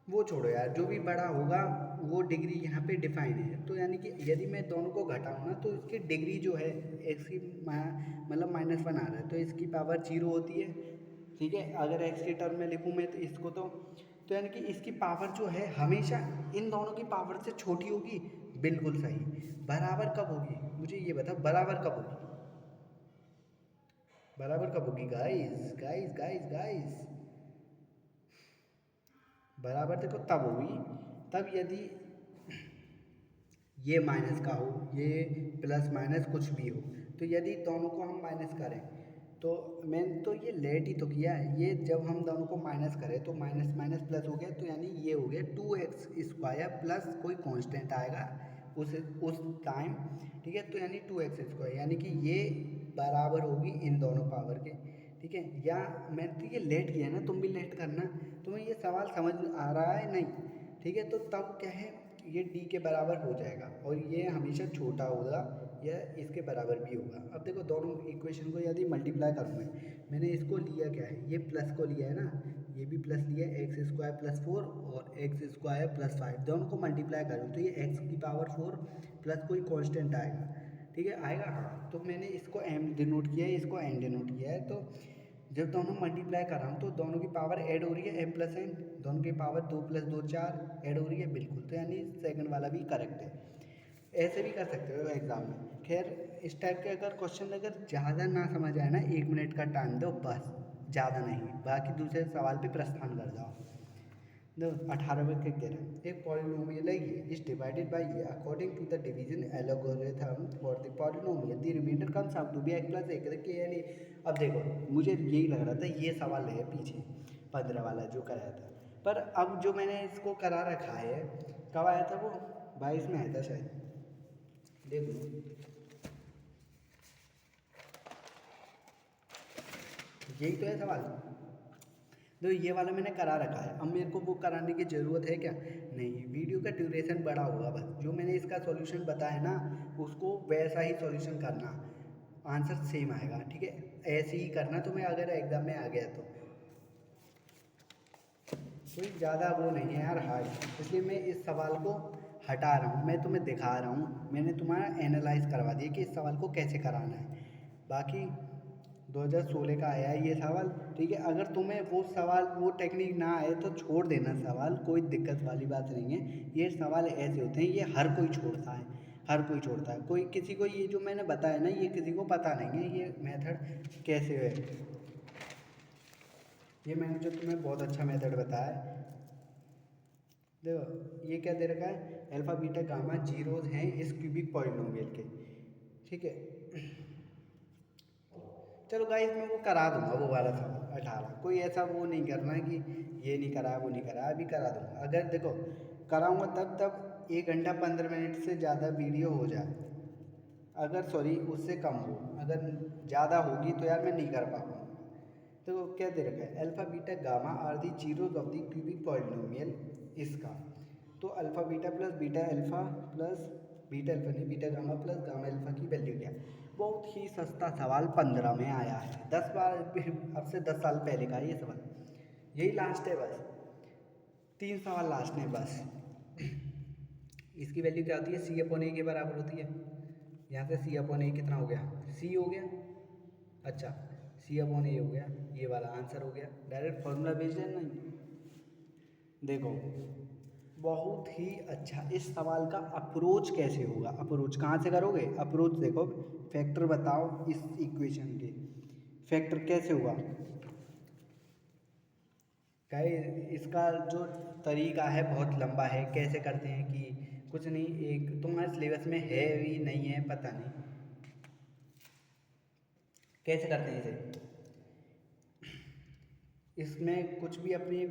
वो छोड़ो यार, जो भी बड़ा होगा वो डिग्री यहाँ पे डिफाइन है, तो यानी कि यदि मैं दोनों को घटाऊँ ना तो इसकी डिग्री जो है एक्स की मतलब -1 आ रहा है तो इसकी पावर 0 होती है, ठीक है। अगर एक्स के टर्म में लिखूँ मैं तो इसको तो यानी कि इसकी पावर जो है हमेशा इन दोनों की पावर से छोटी होगी, बिल्कुल सही। बराबर कब होगी मुझे ये बताओ, बराबर कब होगी, बराबर कब होगी गाइस गाइस गाइस गाइस, बराबर देखो तब होगी, तब यदि ये माइनस का हो, ये प्लस माइनस कुछ भी हो, तो यदि दोनों को हम माइनस करें तो मैंने तो ये लेट ही तो किया है, ये जब हम दोनों को माइनस करें तो माइनस माइनस प्लस हो गया, तो यानी ये हो गया 2x² प्लस कोई कांस्टेंट आएगा उस टाइम, ठीक है, तो यानी 2x², यानी कि ये बराबर होगी इन दोनों पावर के, ठीक है। या मैंने तो ये लेट किया ना, तुम भी लेट करना, तुम्हें ये सवाल समझ आ रहा है नहीं, ठीक है, तो तब क्या है ये डी के बराबर हो जाएगा और ये हमेशा छोटा होगा या इसके बराबर भी होगा। अब देखो दोनों इक्वेशन को यदि मल्टीप्लाई करूँ मैंने इसको लिया क्या है, ये प्लस को लिया है ना, ये भी प्लस लिया है, x² + 4 और x² + 5, दोनों को मल्टीप्लाई करूँ तो ये x की पावर 4 प्लस कोई कांस्टेंट आएगा, ठीक है, आएगा, हाँ। तो मैंने इसको m डिनोट किया है, इसको n डिनोट किया है, तो जब दोनों मल्टीप्लाई कर रहा हूँ तो दोनों की पावर ऐड हो रही है, m + n, दोनों की पावर 2 + 2 4 ऐड हो रही है, बिल्कुल, तो यानी सेकंड वाला भी करेक्ट है। ऐसे भी कर सकते हो एग्ज़ाम में। खैर इस टाइप के अगर क्वेश्चन अगर ज़्यादा ना समझ आए ना, 1 मिनट का टाइम दो बस, ज़्यादा नहीं, बाकी दूसरे सवाल पे प्रस्थान कर जाओ। दो 18वें के कह रहे हैं, एक पॉलिनोमियल है ये, इज डिवाइडेड बाय ये according to the division algorithm for the polynomial the remainder comes out to be x + 1 clearly. अब देखो मुझे यही लग रहा था ये सवाल है पीछे 15 वाला जो कराया था, पर अब जो मैंने इसको करा रखा है, कब आया था वो, 22 में आया था शायद, देख लो यही तो है सवाल। तो ये वाला मैंने करा रखा है, अब मेरे को वो कराने की ज़रूरत है क्या, नहीं, वीडियो का ड्यूरेशन बड़ा होगा, बस जो मैंने इसका सॉल्यूशन बताया ना उसको वैसा ही सॉल्यूशन करना, आंसर सेम आएगा, ठीक है, ऐसे ही करना तुम्हें अगर एग्ज़ाम में आ गया तो। कोई ज़्यादा वो नहीं है यार हार्ड, इसलिए मैं इस सवाल को हटा रहा हूँ, मैं तुम्हें दिखा रहा हूँ, मैंने तुम्हारा एनालाइज करवा दिया कि इस सवाल को कैसे कराना है। बाकी 2016 का आया है ये सवाल, ठीक है, अगर तुम्हें वो सवाल वो टेक्निक ना आए तो छोड़ देना सवाल, कोई दिक्कत वाली बात नहीं है, ये सवाल ऐसे होते हैं, ये हर कोई छोड़ता है, हर कोई छोड़ता है, कोई किसी को ये जो मैंने बताया ना ये किसी को पता नहीं है ये मेथड कैसे है, ये मैंने जो तुम्हें बहुत अच्छा मेथड बताया है। देखो ये क्या दे रखा है, अल्फा बीटा गामा जीरोज हैं इस क्यूबिक पॉलिनोमियल के, ठीक है। चलो गाइस मैं वो करा दूंगा वो वाला सवाल 18, कोई ऐसा वो नहीं करना है कि ये नहीं करा वो नहीं करा, अभी करा दूंगा, अगर देखो कराऊंगा तब 1 घंटा 15 मिनट से ज़्यादा वीडियो हो जाए, अगर सॉरी उससे कम हो, अगर ज़्यादा होगी तो यार मैं नहीं कर पाऊँगा। तो क्या दे रखा है, alpha beta gamma are the zeros of the cubic polynomial इसका, तो alpha beta plus beta alpha plus beta alpha नहीं beta gamma plus gamma alpha की वैल्यू क्या है। बहुत ही सस्ता सवाल 15 में आया है, 10 बार अब से 10 साल पहले का ये सवाल, यही लास्ट है बस, 3 सवाल लास्ट हैं बस। इसकी वैल्यू क्या होती है, C/A के बराबर होती है, यहाँ से C/A कितना हो गया, C हो गया, अच्छा C/A हो गया, ये वाला आंसर हो गया, डायरेक्ट फॉर्मूला बेस्ड है नहीं, देखो बहुत ही अच्छा, इस सवाल का अप्रोच कैसे होगा, अप्रोच कहाँ से करोगे, अप्रोच देखो, फैक्टर बताओ इस इक्वेशन के, फैक्टर कैसे हुआ, क्या इसका जो तरीका है बहुत लंबा है, कैसे करते हैं कि कुछ नहीं, एक तुम्हारे सिलेबस में है भी नहीं है पता नहीं, कैसे करते हैं इसे, इसमें कुछ भी अपनी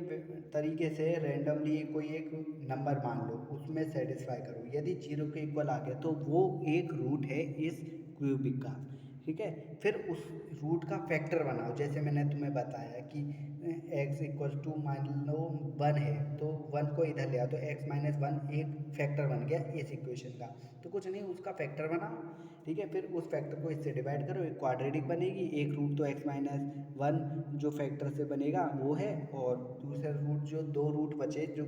तरीके से रैंडमली कोई एक नंबर मान लो, उसमें सेटिस्फाई करो, यदि जीरो के इक्वल आ गया तो वो एक रूट है इस क्यूबिक का, ठीक है। फिर उस रूट का फैक्टर बनाओ, जैसे मैंने तुम्हें बताया कि x इक्वल टू मान लो 1 है, तो 1 को इधर ले आओ तो x माइनस वन एक फैक्टर बन गया इस इक्वेशन का, तो कुछ नहीं उसका फैक्टर बनाओ, ठीक है। फिर उस फैक्टर को इससे डिवाइड करो, एक क्वाड्रेटिक बनेगी, एक रूट तो x माइनस वन जो फैक्टर से बनेगा वो है, और दूसरा रूट जो दो रूट बचे जो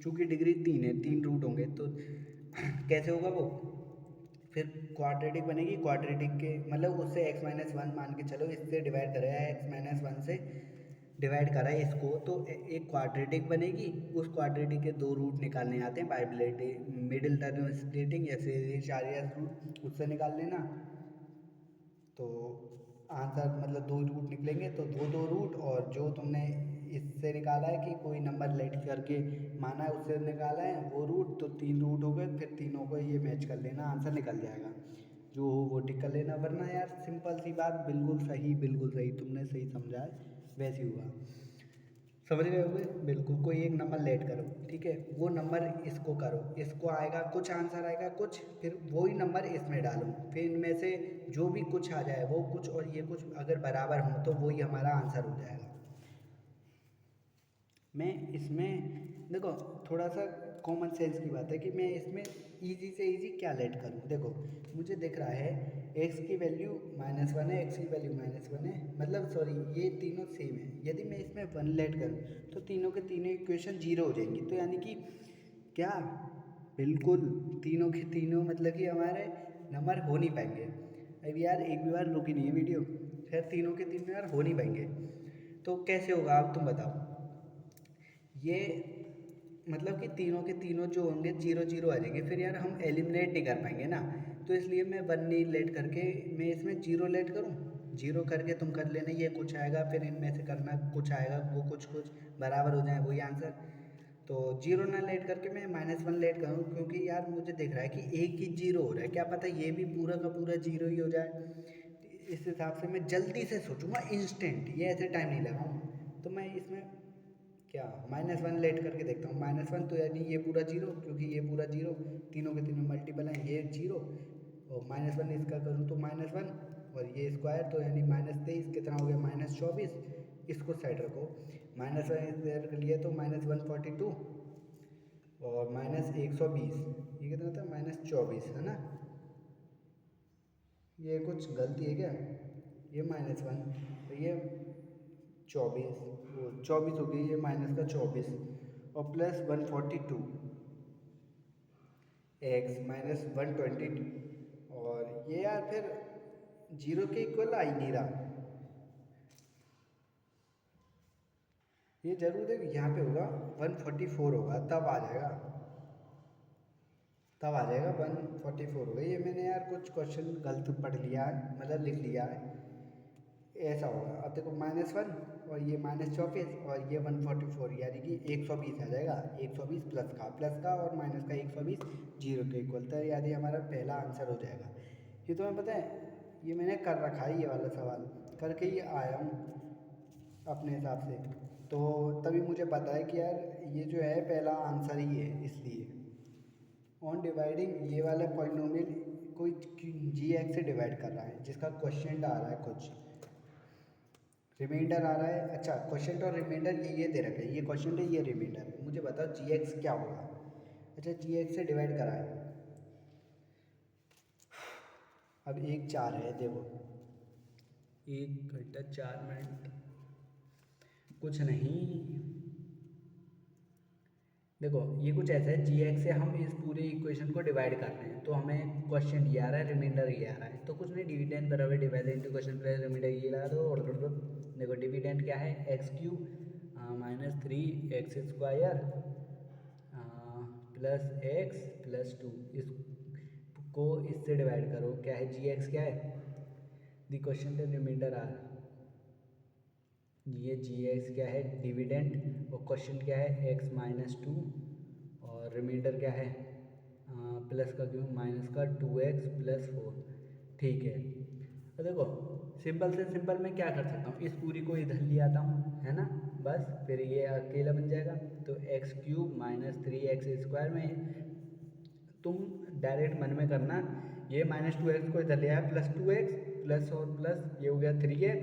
चूँकि डिग्री 3 है, 3 रूट होंगे तो कैसे होगा वो, फिर क्वाड्रेटिक बनेगी, क्वाड्रेटिक के मतलब उससे x माइनस वन मान के चलो, इससे डिवाइड करेगा x माइनस वन से डिवाइड करा है इसको, तो एक क्वाड्रेटिक बनेगी, उस क्वाड्रेटिक के दो रूट निकालने आते हैं बाय मिडिल टर्म स्प्लिटिंग या फिर चारियस रूट, उससे निकाल लेना, तो आंसर मतलब दो रूट निकलेंगे, तो दो दो रूट, और जो तुमने इससे निकाला है कि कोई नंबर लेट करके माना है उससे निकाला है वो रूट, तो तीन रूट हो गए, फिर तीनों को ये मैच कर लेना, आंसर निकल जाएगा, जो हो वो टिक कर लेना, वरना यार सिंपल सी बात, बिल्कुल सही तुमने सही समझा है, वैसे ही हुआ, समझ गए होगे, बिल्कुल। कोई एक नंबर लेट करो, ठीक है, वो नंबर इसको करो, इसको आएगा कुछ, आंसर आएगा कुछ, फिर वही नंबर इसमें डालो, फिर इनमें से जो भी कुछ आ जाए वो कुछ और ये कुछ अगर बराबर हो तो वही हमारा आंसर हो जाएगा। मैं इसमें देखो थोड़ा सा कॉमन सेंस की बात है कि मैं इसमें इजी से इजी क्या लेट करूँ, देखो मुझे दिख रहा है x की वैल्यू माइनस वन है, x की वैल्यू माइनस वन है, मतलब सॉरी ये तीनों सेम है, यदि मैं इसमें वन लेट करूँ तो तीनों के तीनों इक्वेशन जीरो हो जाएंगी, तो यानी कि क्या, बिल्कुल तीनों के तीनों मतलब कि हमारे नंबर हो नहीं पाएंगे। अभी यार एक भी बार रुकी नहीं है वीडियो, खैर तीनों के तीनों यार हो नहीं पाएंगे, तो कैसे होगा आप तुम बताओ, ये मतलब कि तीनों के तीनों जो होंगे जीरो जीरो आ जाएंगे, फिर यार हम एलिमिनेट नहीं कर पाएंगे ना, तो इसलिए मैं वन नहीं लेट करके मैं इसमें जीरो लेट करूँ, जीरो करके तुम कर लेना, ये कुछ आएगा फिर इनमें से करना कुछ आएगा, वो कुछ कुछ बराबर हो जाए वही आंसर, तो जीरो ना लेट करके मैं माइनस वन लेट करूँ, क्योंकि यार मुझे दिख रहा है कि एक ही जीरो हो रहा है, क्या पता ये भी पूरा का पूरा जीरो ही हो जाए, इस हिसाब से मैं जल्दी से सोचूंगा इंस्टेंट, ये ऐसे टाइम नहीं लगाऊँ, तो मैं इसमें क्या माइनस वन लेट करके देखता हूँ, माइनस वन तो यानी ये पूरा जीरो, क्योंकि ये पूरा जीरो तीनों के तीनों मल्टीपल हैं, ये जीरो और माइनस वन इसका करूँ तो माइनस वन, और ये स्क्वायर तो यानी माइनस तेईस, कितना हो गया माइनस चौबीस, इसको साइड रखो, माइनस वन इधर कर लिया तो माइनस वन फोर्टी टू, और माइनस एक सौ बीस, ये कितना था माइनस चौबीस है ना, ये कुछ गलती है क्या, ये माइनस वन, तो ये चौबीस, वो चौबीस हो गई, ये माइनस का चौबीस और plus one forty two x minus one twenty two, और ये यार फिर जीरो के इक्वल आ ही नहीं रहा, ये जरूर है कि यहाँ पे होगा वन फोर्टी फोर होगा, तब आ जाएगा, तब आ जाएगा वन फोर्टी फोर होगा, ये मैंने यार कुछ क्वेश्चन गलत पढ़ लिया है, मतलब लिख लिया है, ऐसा होगा। अब देखो माइनस वन और ये माइनस चौबीस और ये वन फोर्टी फोर, यानी कि एक सौ बीस आ जाएगा, एक सौ बीस प्लस का और माइनस का एक सौ बीस जीरो के इक्वल, तो यानी हमारा पहला आंसर हो जाएगा। ये तुम्हें पता है ये मैंने कर रखा है, ये वाला सवाल करके ये आया हूँ अपने हिसाब से, तो तभी मुझे पता है कि यार ये जो है पहला आंसर ही है, इसलिए ऑन डिवाइडिंग ये वाला पॉलिनोमियल कोई जी एक्स से डिवाइड कर रहा है, जिसका क्वेश्चन आ रहा है कुछ रिमाइंडर आ रहा है, अच्छा क्वेश्चन और रिमाइंडर ये दे रखा है, ये क्वेश्चन है ये रिमाइंडर है, मुझे बताओ जी एक्स क्या होगा, अच्छा जी एक्स से डिवाइड करा है, अब एक चार है, देखो 1 घंटा 4 मिनट कुछ नहीं, देखो ये कुछ ऐसा है जी एक्स से हम इस पूरे इक्वेशन को डिवाइड कर रहे हैं, तो हमें क्वेश्चन ये आ रहा है, रिमाइंडर ये आ रहा है, तो कुछ नहीं डिविडेंड बराबर divide into question plus remainder ये लगा दो, और देखो डिविडेंड क्या है x cube -3x² plus x plus 2, इसको इससे डिवाइड करो। क्या है जी एक्स, क्या है the question the remainder r, ये जी एक्स क्या है डिविडेंड, और क्वेश्चन क्या है x-2, और रिमाइंडर क्या है प्लस का क्यों माइनस का 2x प्लस 4। ठीक है, तो देखो सिंपल से सिंपल मैं क्या कर सकता हूँ, इस पूरी को इधर ले आता हूँ, है ना, बस फिर ये अकेला बन जाएगा। तो x³ माइनस 3x² में तुम डायरेक्ट मन में करना, ये -2x को इधर ले आया, प्लस 2x प्लस और प्लस ये हो गया 3x,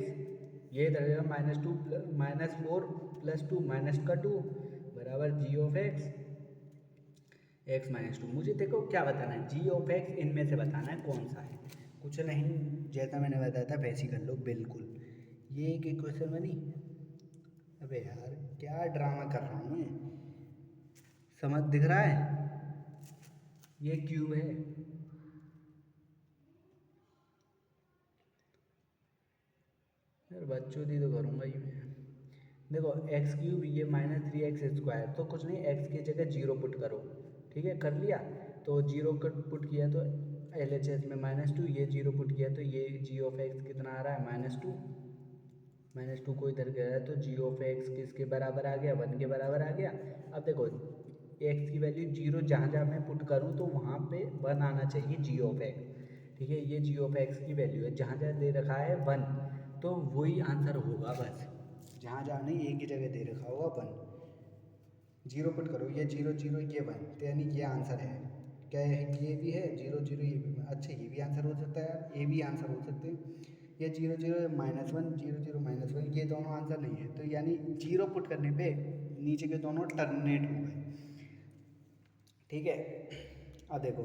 ये इधर जाएगा -2 -4 प्लस 2 माइनस का 2 बराबर g ऑफ x-2। मुझे देखो क्या बताना है, g ऑफ x इनमें से बताना है कौन सा है, कुछ नहीं, जैसा मैंने बताया था वैसे ही कर लो बिल्कुल। ये एक इक्वेशन बनी। अबे यार क्या ड्रामा कर रहा हूँ मैं, समझ दिख रहा है, ये क्यूब है। यार बच्चों दी तो करूँगा ही मैं। देखो x³ ये -3x², तो कुछ नहीं, x की जगह 0 पुट करो। ठीक है, कर लिया, तो 0 पुट किया तो LHS में -2, ये 0 पुट किया तो ये g ऑफ x कितना आ रहा है -2, -2 को इधर गया तो g ऑफ x किसके बराबर आ गया, 1 के बराबर आ गया। अब देखो x की वैल्यू 0 जहाँ जहाँ मैं पुट करूँ तो वहाँ पे 1 आना चाहिए g ऑफ x। ठीक है, ये g ऑफ x की वैल्यू है, जहाँ जहाँ दे रखा है 1 तो वही आंसर होगा बस, जहाँ जहाँ नहीं एक ही जगह दे रखा होगा 1, 0 पुट करो, ये 0 0 ये 1, तो यानी ये आंसर है। क्या है, ये भी है 0 0 ये भी, अच्छा ये भी आंसर हो सकता है यार, ये भी आंसर हो सकते हैं। ये 0 0 -1 0 0 -1, ये दोनों आंसर नहीं है, तो यानी 0 पुट करने पे नीचे के दोनों टर्मिनेट हो गए। ठीक है, अब देखो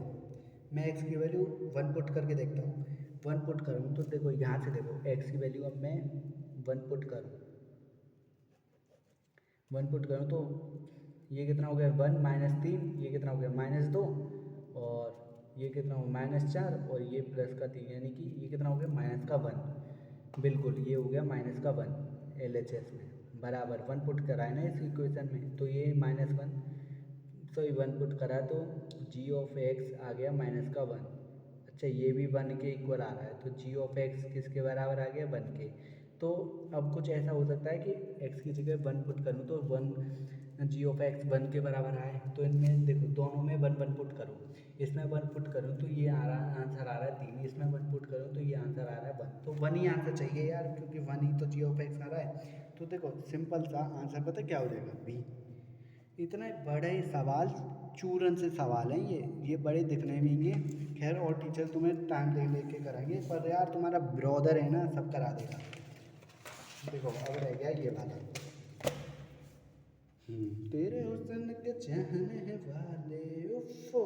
मैं x की वैल्यू 1 पुट करके देखता हूँ, 1 पुट करूँ तो देखो यहाँ से देखो x की वैल्यू अब मैं 1 पुट करूँ, 1 पुट करूँ तो ये कितना हो गया 1 -3, ये कितना हो गया -2, और ये कितना हो -4, और ये प्लस का 3, यानी कि ये कितना हो गया -1। बिल्कुल ये हो गया -1 LHS में, बराबर 1 पुट करा है ना इस इक्वेशन में, तो ये -1 सॉरी 1 पुट करा तो g ऑफ x आ गया -1। अच्छा ये भी 1 के इक्वल आ रहा है, तो g ऑफ x किसके बराबर आ गया 1 के। तो अब कुछ ऐसा हो सकता है कि x की जगह 1 पुट करूँ तो 1 g ऑफ x 1 के बराबर आए, तो इनमें देखो दोनों में 1 1 पुट करो, इसमें 1 पुट करूँ तो ये आ रहा आंसर आ रहा है 3, इसमें 1 पुट करूँ तो ये आंसर आ रहा है 1, तो 1 ही आंसर चाहिए यार, क्योंकि 1 ही तो g ऑफ x आ रहा है। तो देखो सिंपल सा आंसर पता क्या हो जाएगा, बी। इतने बड़े सवाल चूरन से सवाल हैं ये बड़े दिखने में ही हैं। खैर और टीचर तुम्हें टाइम ले लेके कराएंगे, पर यार तुम्हारा ब्रदर है ना, सब करा देगा। देखो अब रह गया ये वाला, तेरे हुस्न के चाहने वाले उफ़ो,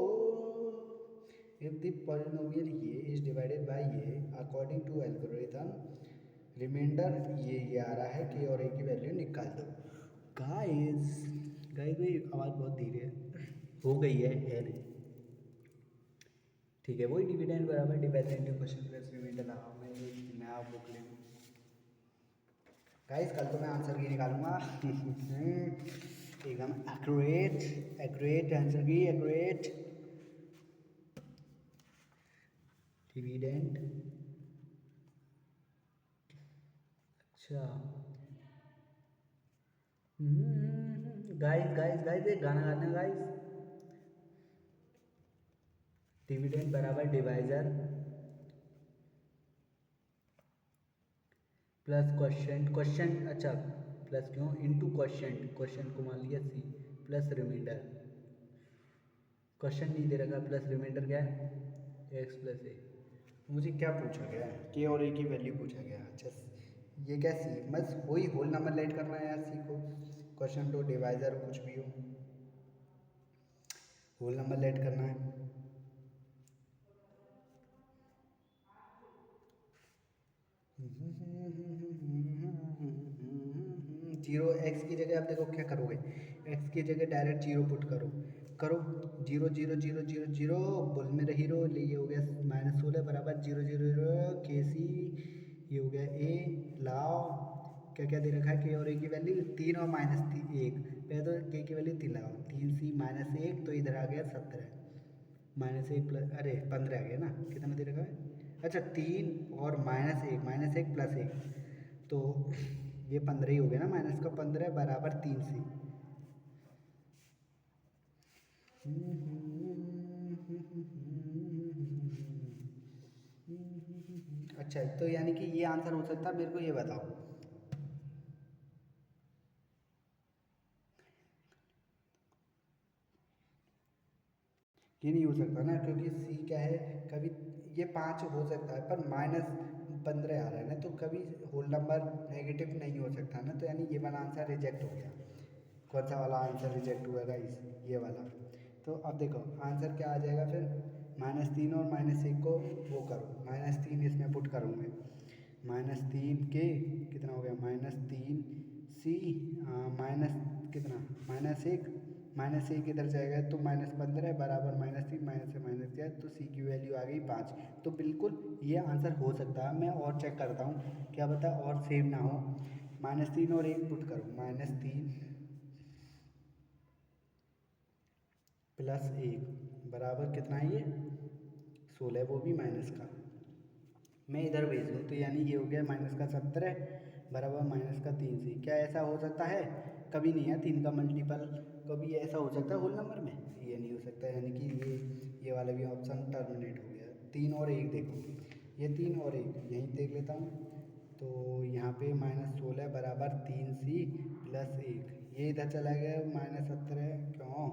if the polynomial ये is divided by ये according to algorithm रिमाइंडर ये आ रहा है कि और ए की वैल्यू निकाल दो। गाइस गाइस मेरी आवाज़ बहुत धीरे है, हो गई है नहीं, ठीक है, वही डिविडेंड बराबर divided into question plus remainder लगा, मैं एक नया बुक ले लूँ। गाइस कल तो मैं आंसर की निकालूंगा एकदम एक्यूरेट एक्यूरेट आंसर की एक्यूरेट। डिविडेंड, अच्छा गाइस गाइस गाइस एक गाना गाना गाइस, डिविडेंड बराबर डिवाइजर प्लस क्वेश्चन, क्वेश्चन अच्छा प्लस क्यों इनटू क्वेश्चन, क्वेश्चन को मान लिया सी, प्लस रिमाइंडर, क्वेश्चन नहीं दे रखा, प्लस रिमाइंडर क्या है एक्स प्लस ए। मुझे क्या पूछा गया है, के और ए की वैल्यू पूछा गया। अच्छा ये क्या सी, बस वही होल नंबर लेट करना है यार, सी को क्वेश्चन तो डिवाइजर कुछ भी हो, होल नंबर लेट करना है। जीरो एक्स की जगह आप देखो क्या करोगे, एक्स की जगह डायरेक्ट जीरो पुट करो, करो 0 0 0 0 0 बोल में रही रो, ये हो गया -16 बराबर 0 0 0 के सी, ये हो गया ए लाओ क्या क्या दे रखा है, के और ए की वैल्यू 3 और -1। पहले तो के की वैल्यू 3 लगाओ, 3c -1 तो इधर आ गया 17, -1 प्लस अरे 15 आ गया ना, कितना दे रखा है, अच्छा 3 और -1 प्लस 1, तो ये 15 ही हो गया ना, माइनस का 15 बराबर 3c। अच्छा तो यानी कि ये आंसर हो सकता है, मेरे को ये बताओ। ये नहीं हो सकता ना, क्योंकि सी क्या है, कभी ये 5 हो सकता है पर -15 आ रहा है ना, तो कभी होल नंबर नेगेटिव नहीं हो सकता ना, तो यानी ये वाला आंसर रिजेक्ट हो गया। कौन सा वाला आंसर रिजेक्ट हुआ गाइस, ये वाला। तो अब देखो आंसर क्या आ जाएगा फिर, -3 और -1 को वो करो, -3 इसमें पुट करूँ मैं, -3 के कितना हो गया, -3c माइनस कितना, -1, -1 इधर जाएगा तो -15 बराबर -3, माइनस से माइनस किया तो c की वैल्यू आ गई 5। तो बिल्कुल ये आंसर हो सकता है, मैं और चेक करता हूँ क्या पता और सेम ना हो। -3 और 1 पुट करो, -3 प्लस 1 बराबर कितना है ये 16, वो भी माइनस का, मैं इधर भेज दूँ तो यानी ये हो गया -17 बराबर -3c। क्या ऐसा हो सकता है, कभी नहीं है 3 का मल्टीपल, कभी ऐसा हो सकता है होल नंबर में, ये नहीं हो सकता, यानी कि ये वाला भी ऑप्शन टर्मिनेट हो गया। 3 और 1 देखो, ये 3 और 1 यहीं देख लेता हूँ, तो यहाँ पे -16 बराबर 3c प्लस 1, ये इधर चला गया -17 क्यों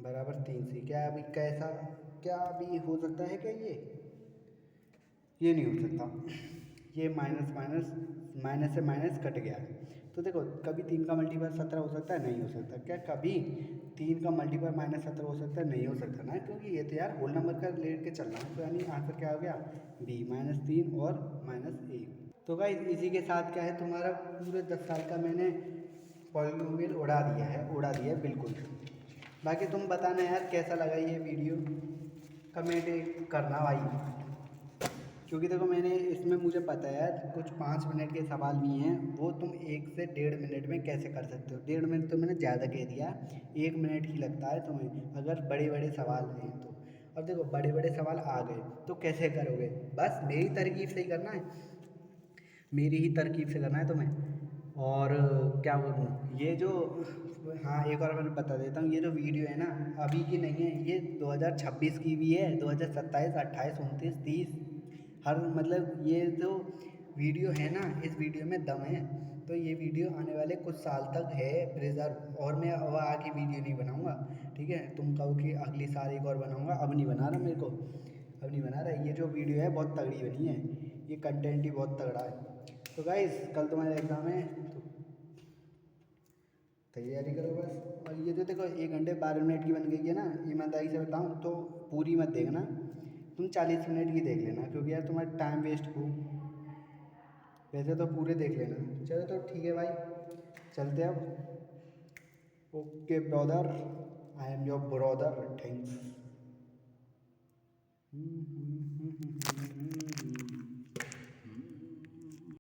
बराबर 3c। क्या अभी कैसा, क्या अभी हो सकता है क्या ये नहीं हो सकता, ये माइनस माइनस माइनस से माइनस कट गया है। तो देखो कभी 3 का मल्टीपल 17 हो सकता है, नहीं हो सकता, क्या कभी 3 का मल्टीपल -17 हो सकता है, नहीं हो सकता ना, क्योंकि ये तो यार होल नंबर का लेट के चल रहा है, तो यानी आंसर क्या हो गया बी, -3 और -1। तो गाइस इसी के साथ क्या है, तुम्हारा पूरे 10 साल का मैंने पॉलिनोमियल उड़ा दिया है बिल्कुल। बाकी तुम बताना यार कैसा लगा ये वीडियो, कमेंट करना भाई, क्योंकि देखो मैंने इसमें मुझे पता है यार कुछ 5 मिनट के सवाल भी हैं, वो तुम 1 से 1.5 मिनट में कैसे कर सकते हो। 1.5 मिनट तो मैंने ज़्यादा कह दिया, 1 मिनट ही लगता है तुम्हें अगर बड़े बड़े सवाल हैं तो। अब देखो बड़े बड़े सवाल आ गए तो कैसे करोगे, बस मेरी तरकीब से ही करना है, मेरी ही तरकीब से करना है तुम्हें। और क्या बोलूँ, ये जो, हाँ एक और मैं बता देता हूँ, ये जो वीडियो है ना अभी की नहीं है, ये 2026 की भी है, 2027, 28, 29, 30, हर मतलब ये जो वीडियो है ना, इस वीडियो में दम है। तो ये वीडियो आने वाले कुछ साल तक है प्रिजर्व, और मैं अब आगे वीडियो नहीं बनाऊँगा, ठीक है। तुम कहो कि अगली साल एक और बनाऊँगा, अब नहीं बना रहा मेरे को, अब नहीं बना रहा। ये जो वीडियो है बहुत तगड़ी बनी है, ये कंटेंट ही बहुत तगड़ा है। तो गाइस कल तुम्हारा एग्ज़ाम है तो तैयारी करो बस। और ये तो देखो 1 घंटे 12 मिनट की बन गई है ना, ईमानदारी से बताऊँ तो पूरी मत देखना, तुम 40 मिनट की देख लेना, क्योंकि यार तुम्हारा टाइम वेस्ट हो, वैसे तो पूरे देख लेना। चलो तो ठीक है भाई, चलते अब। Okay brother, I am your brother, thanks.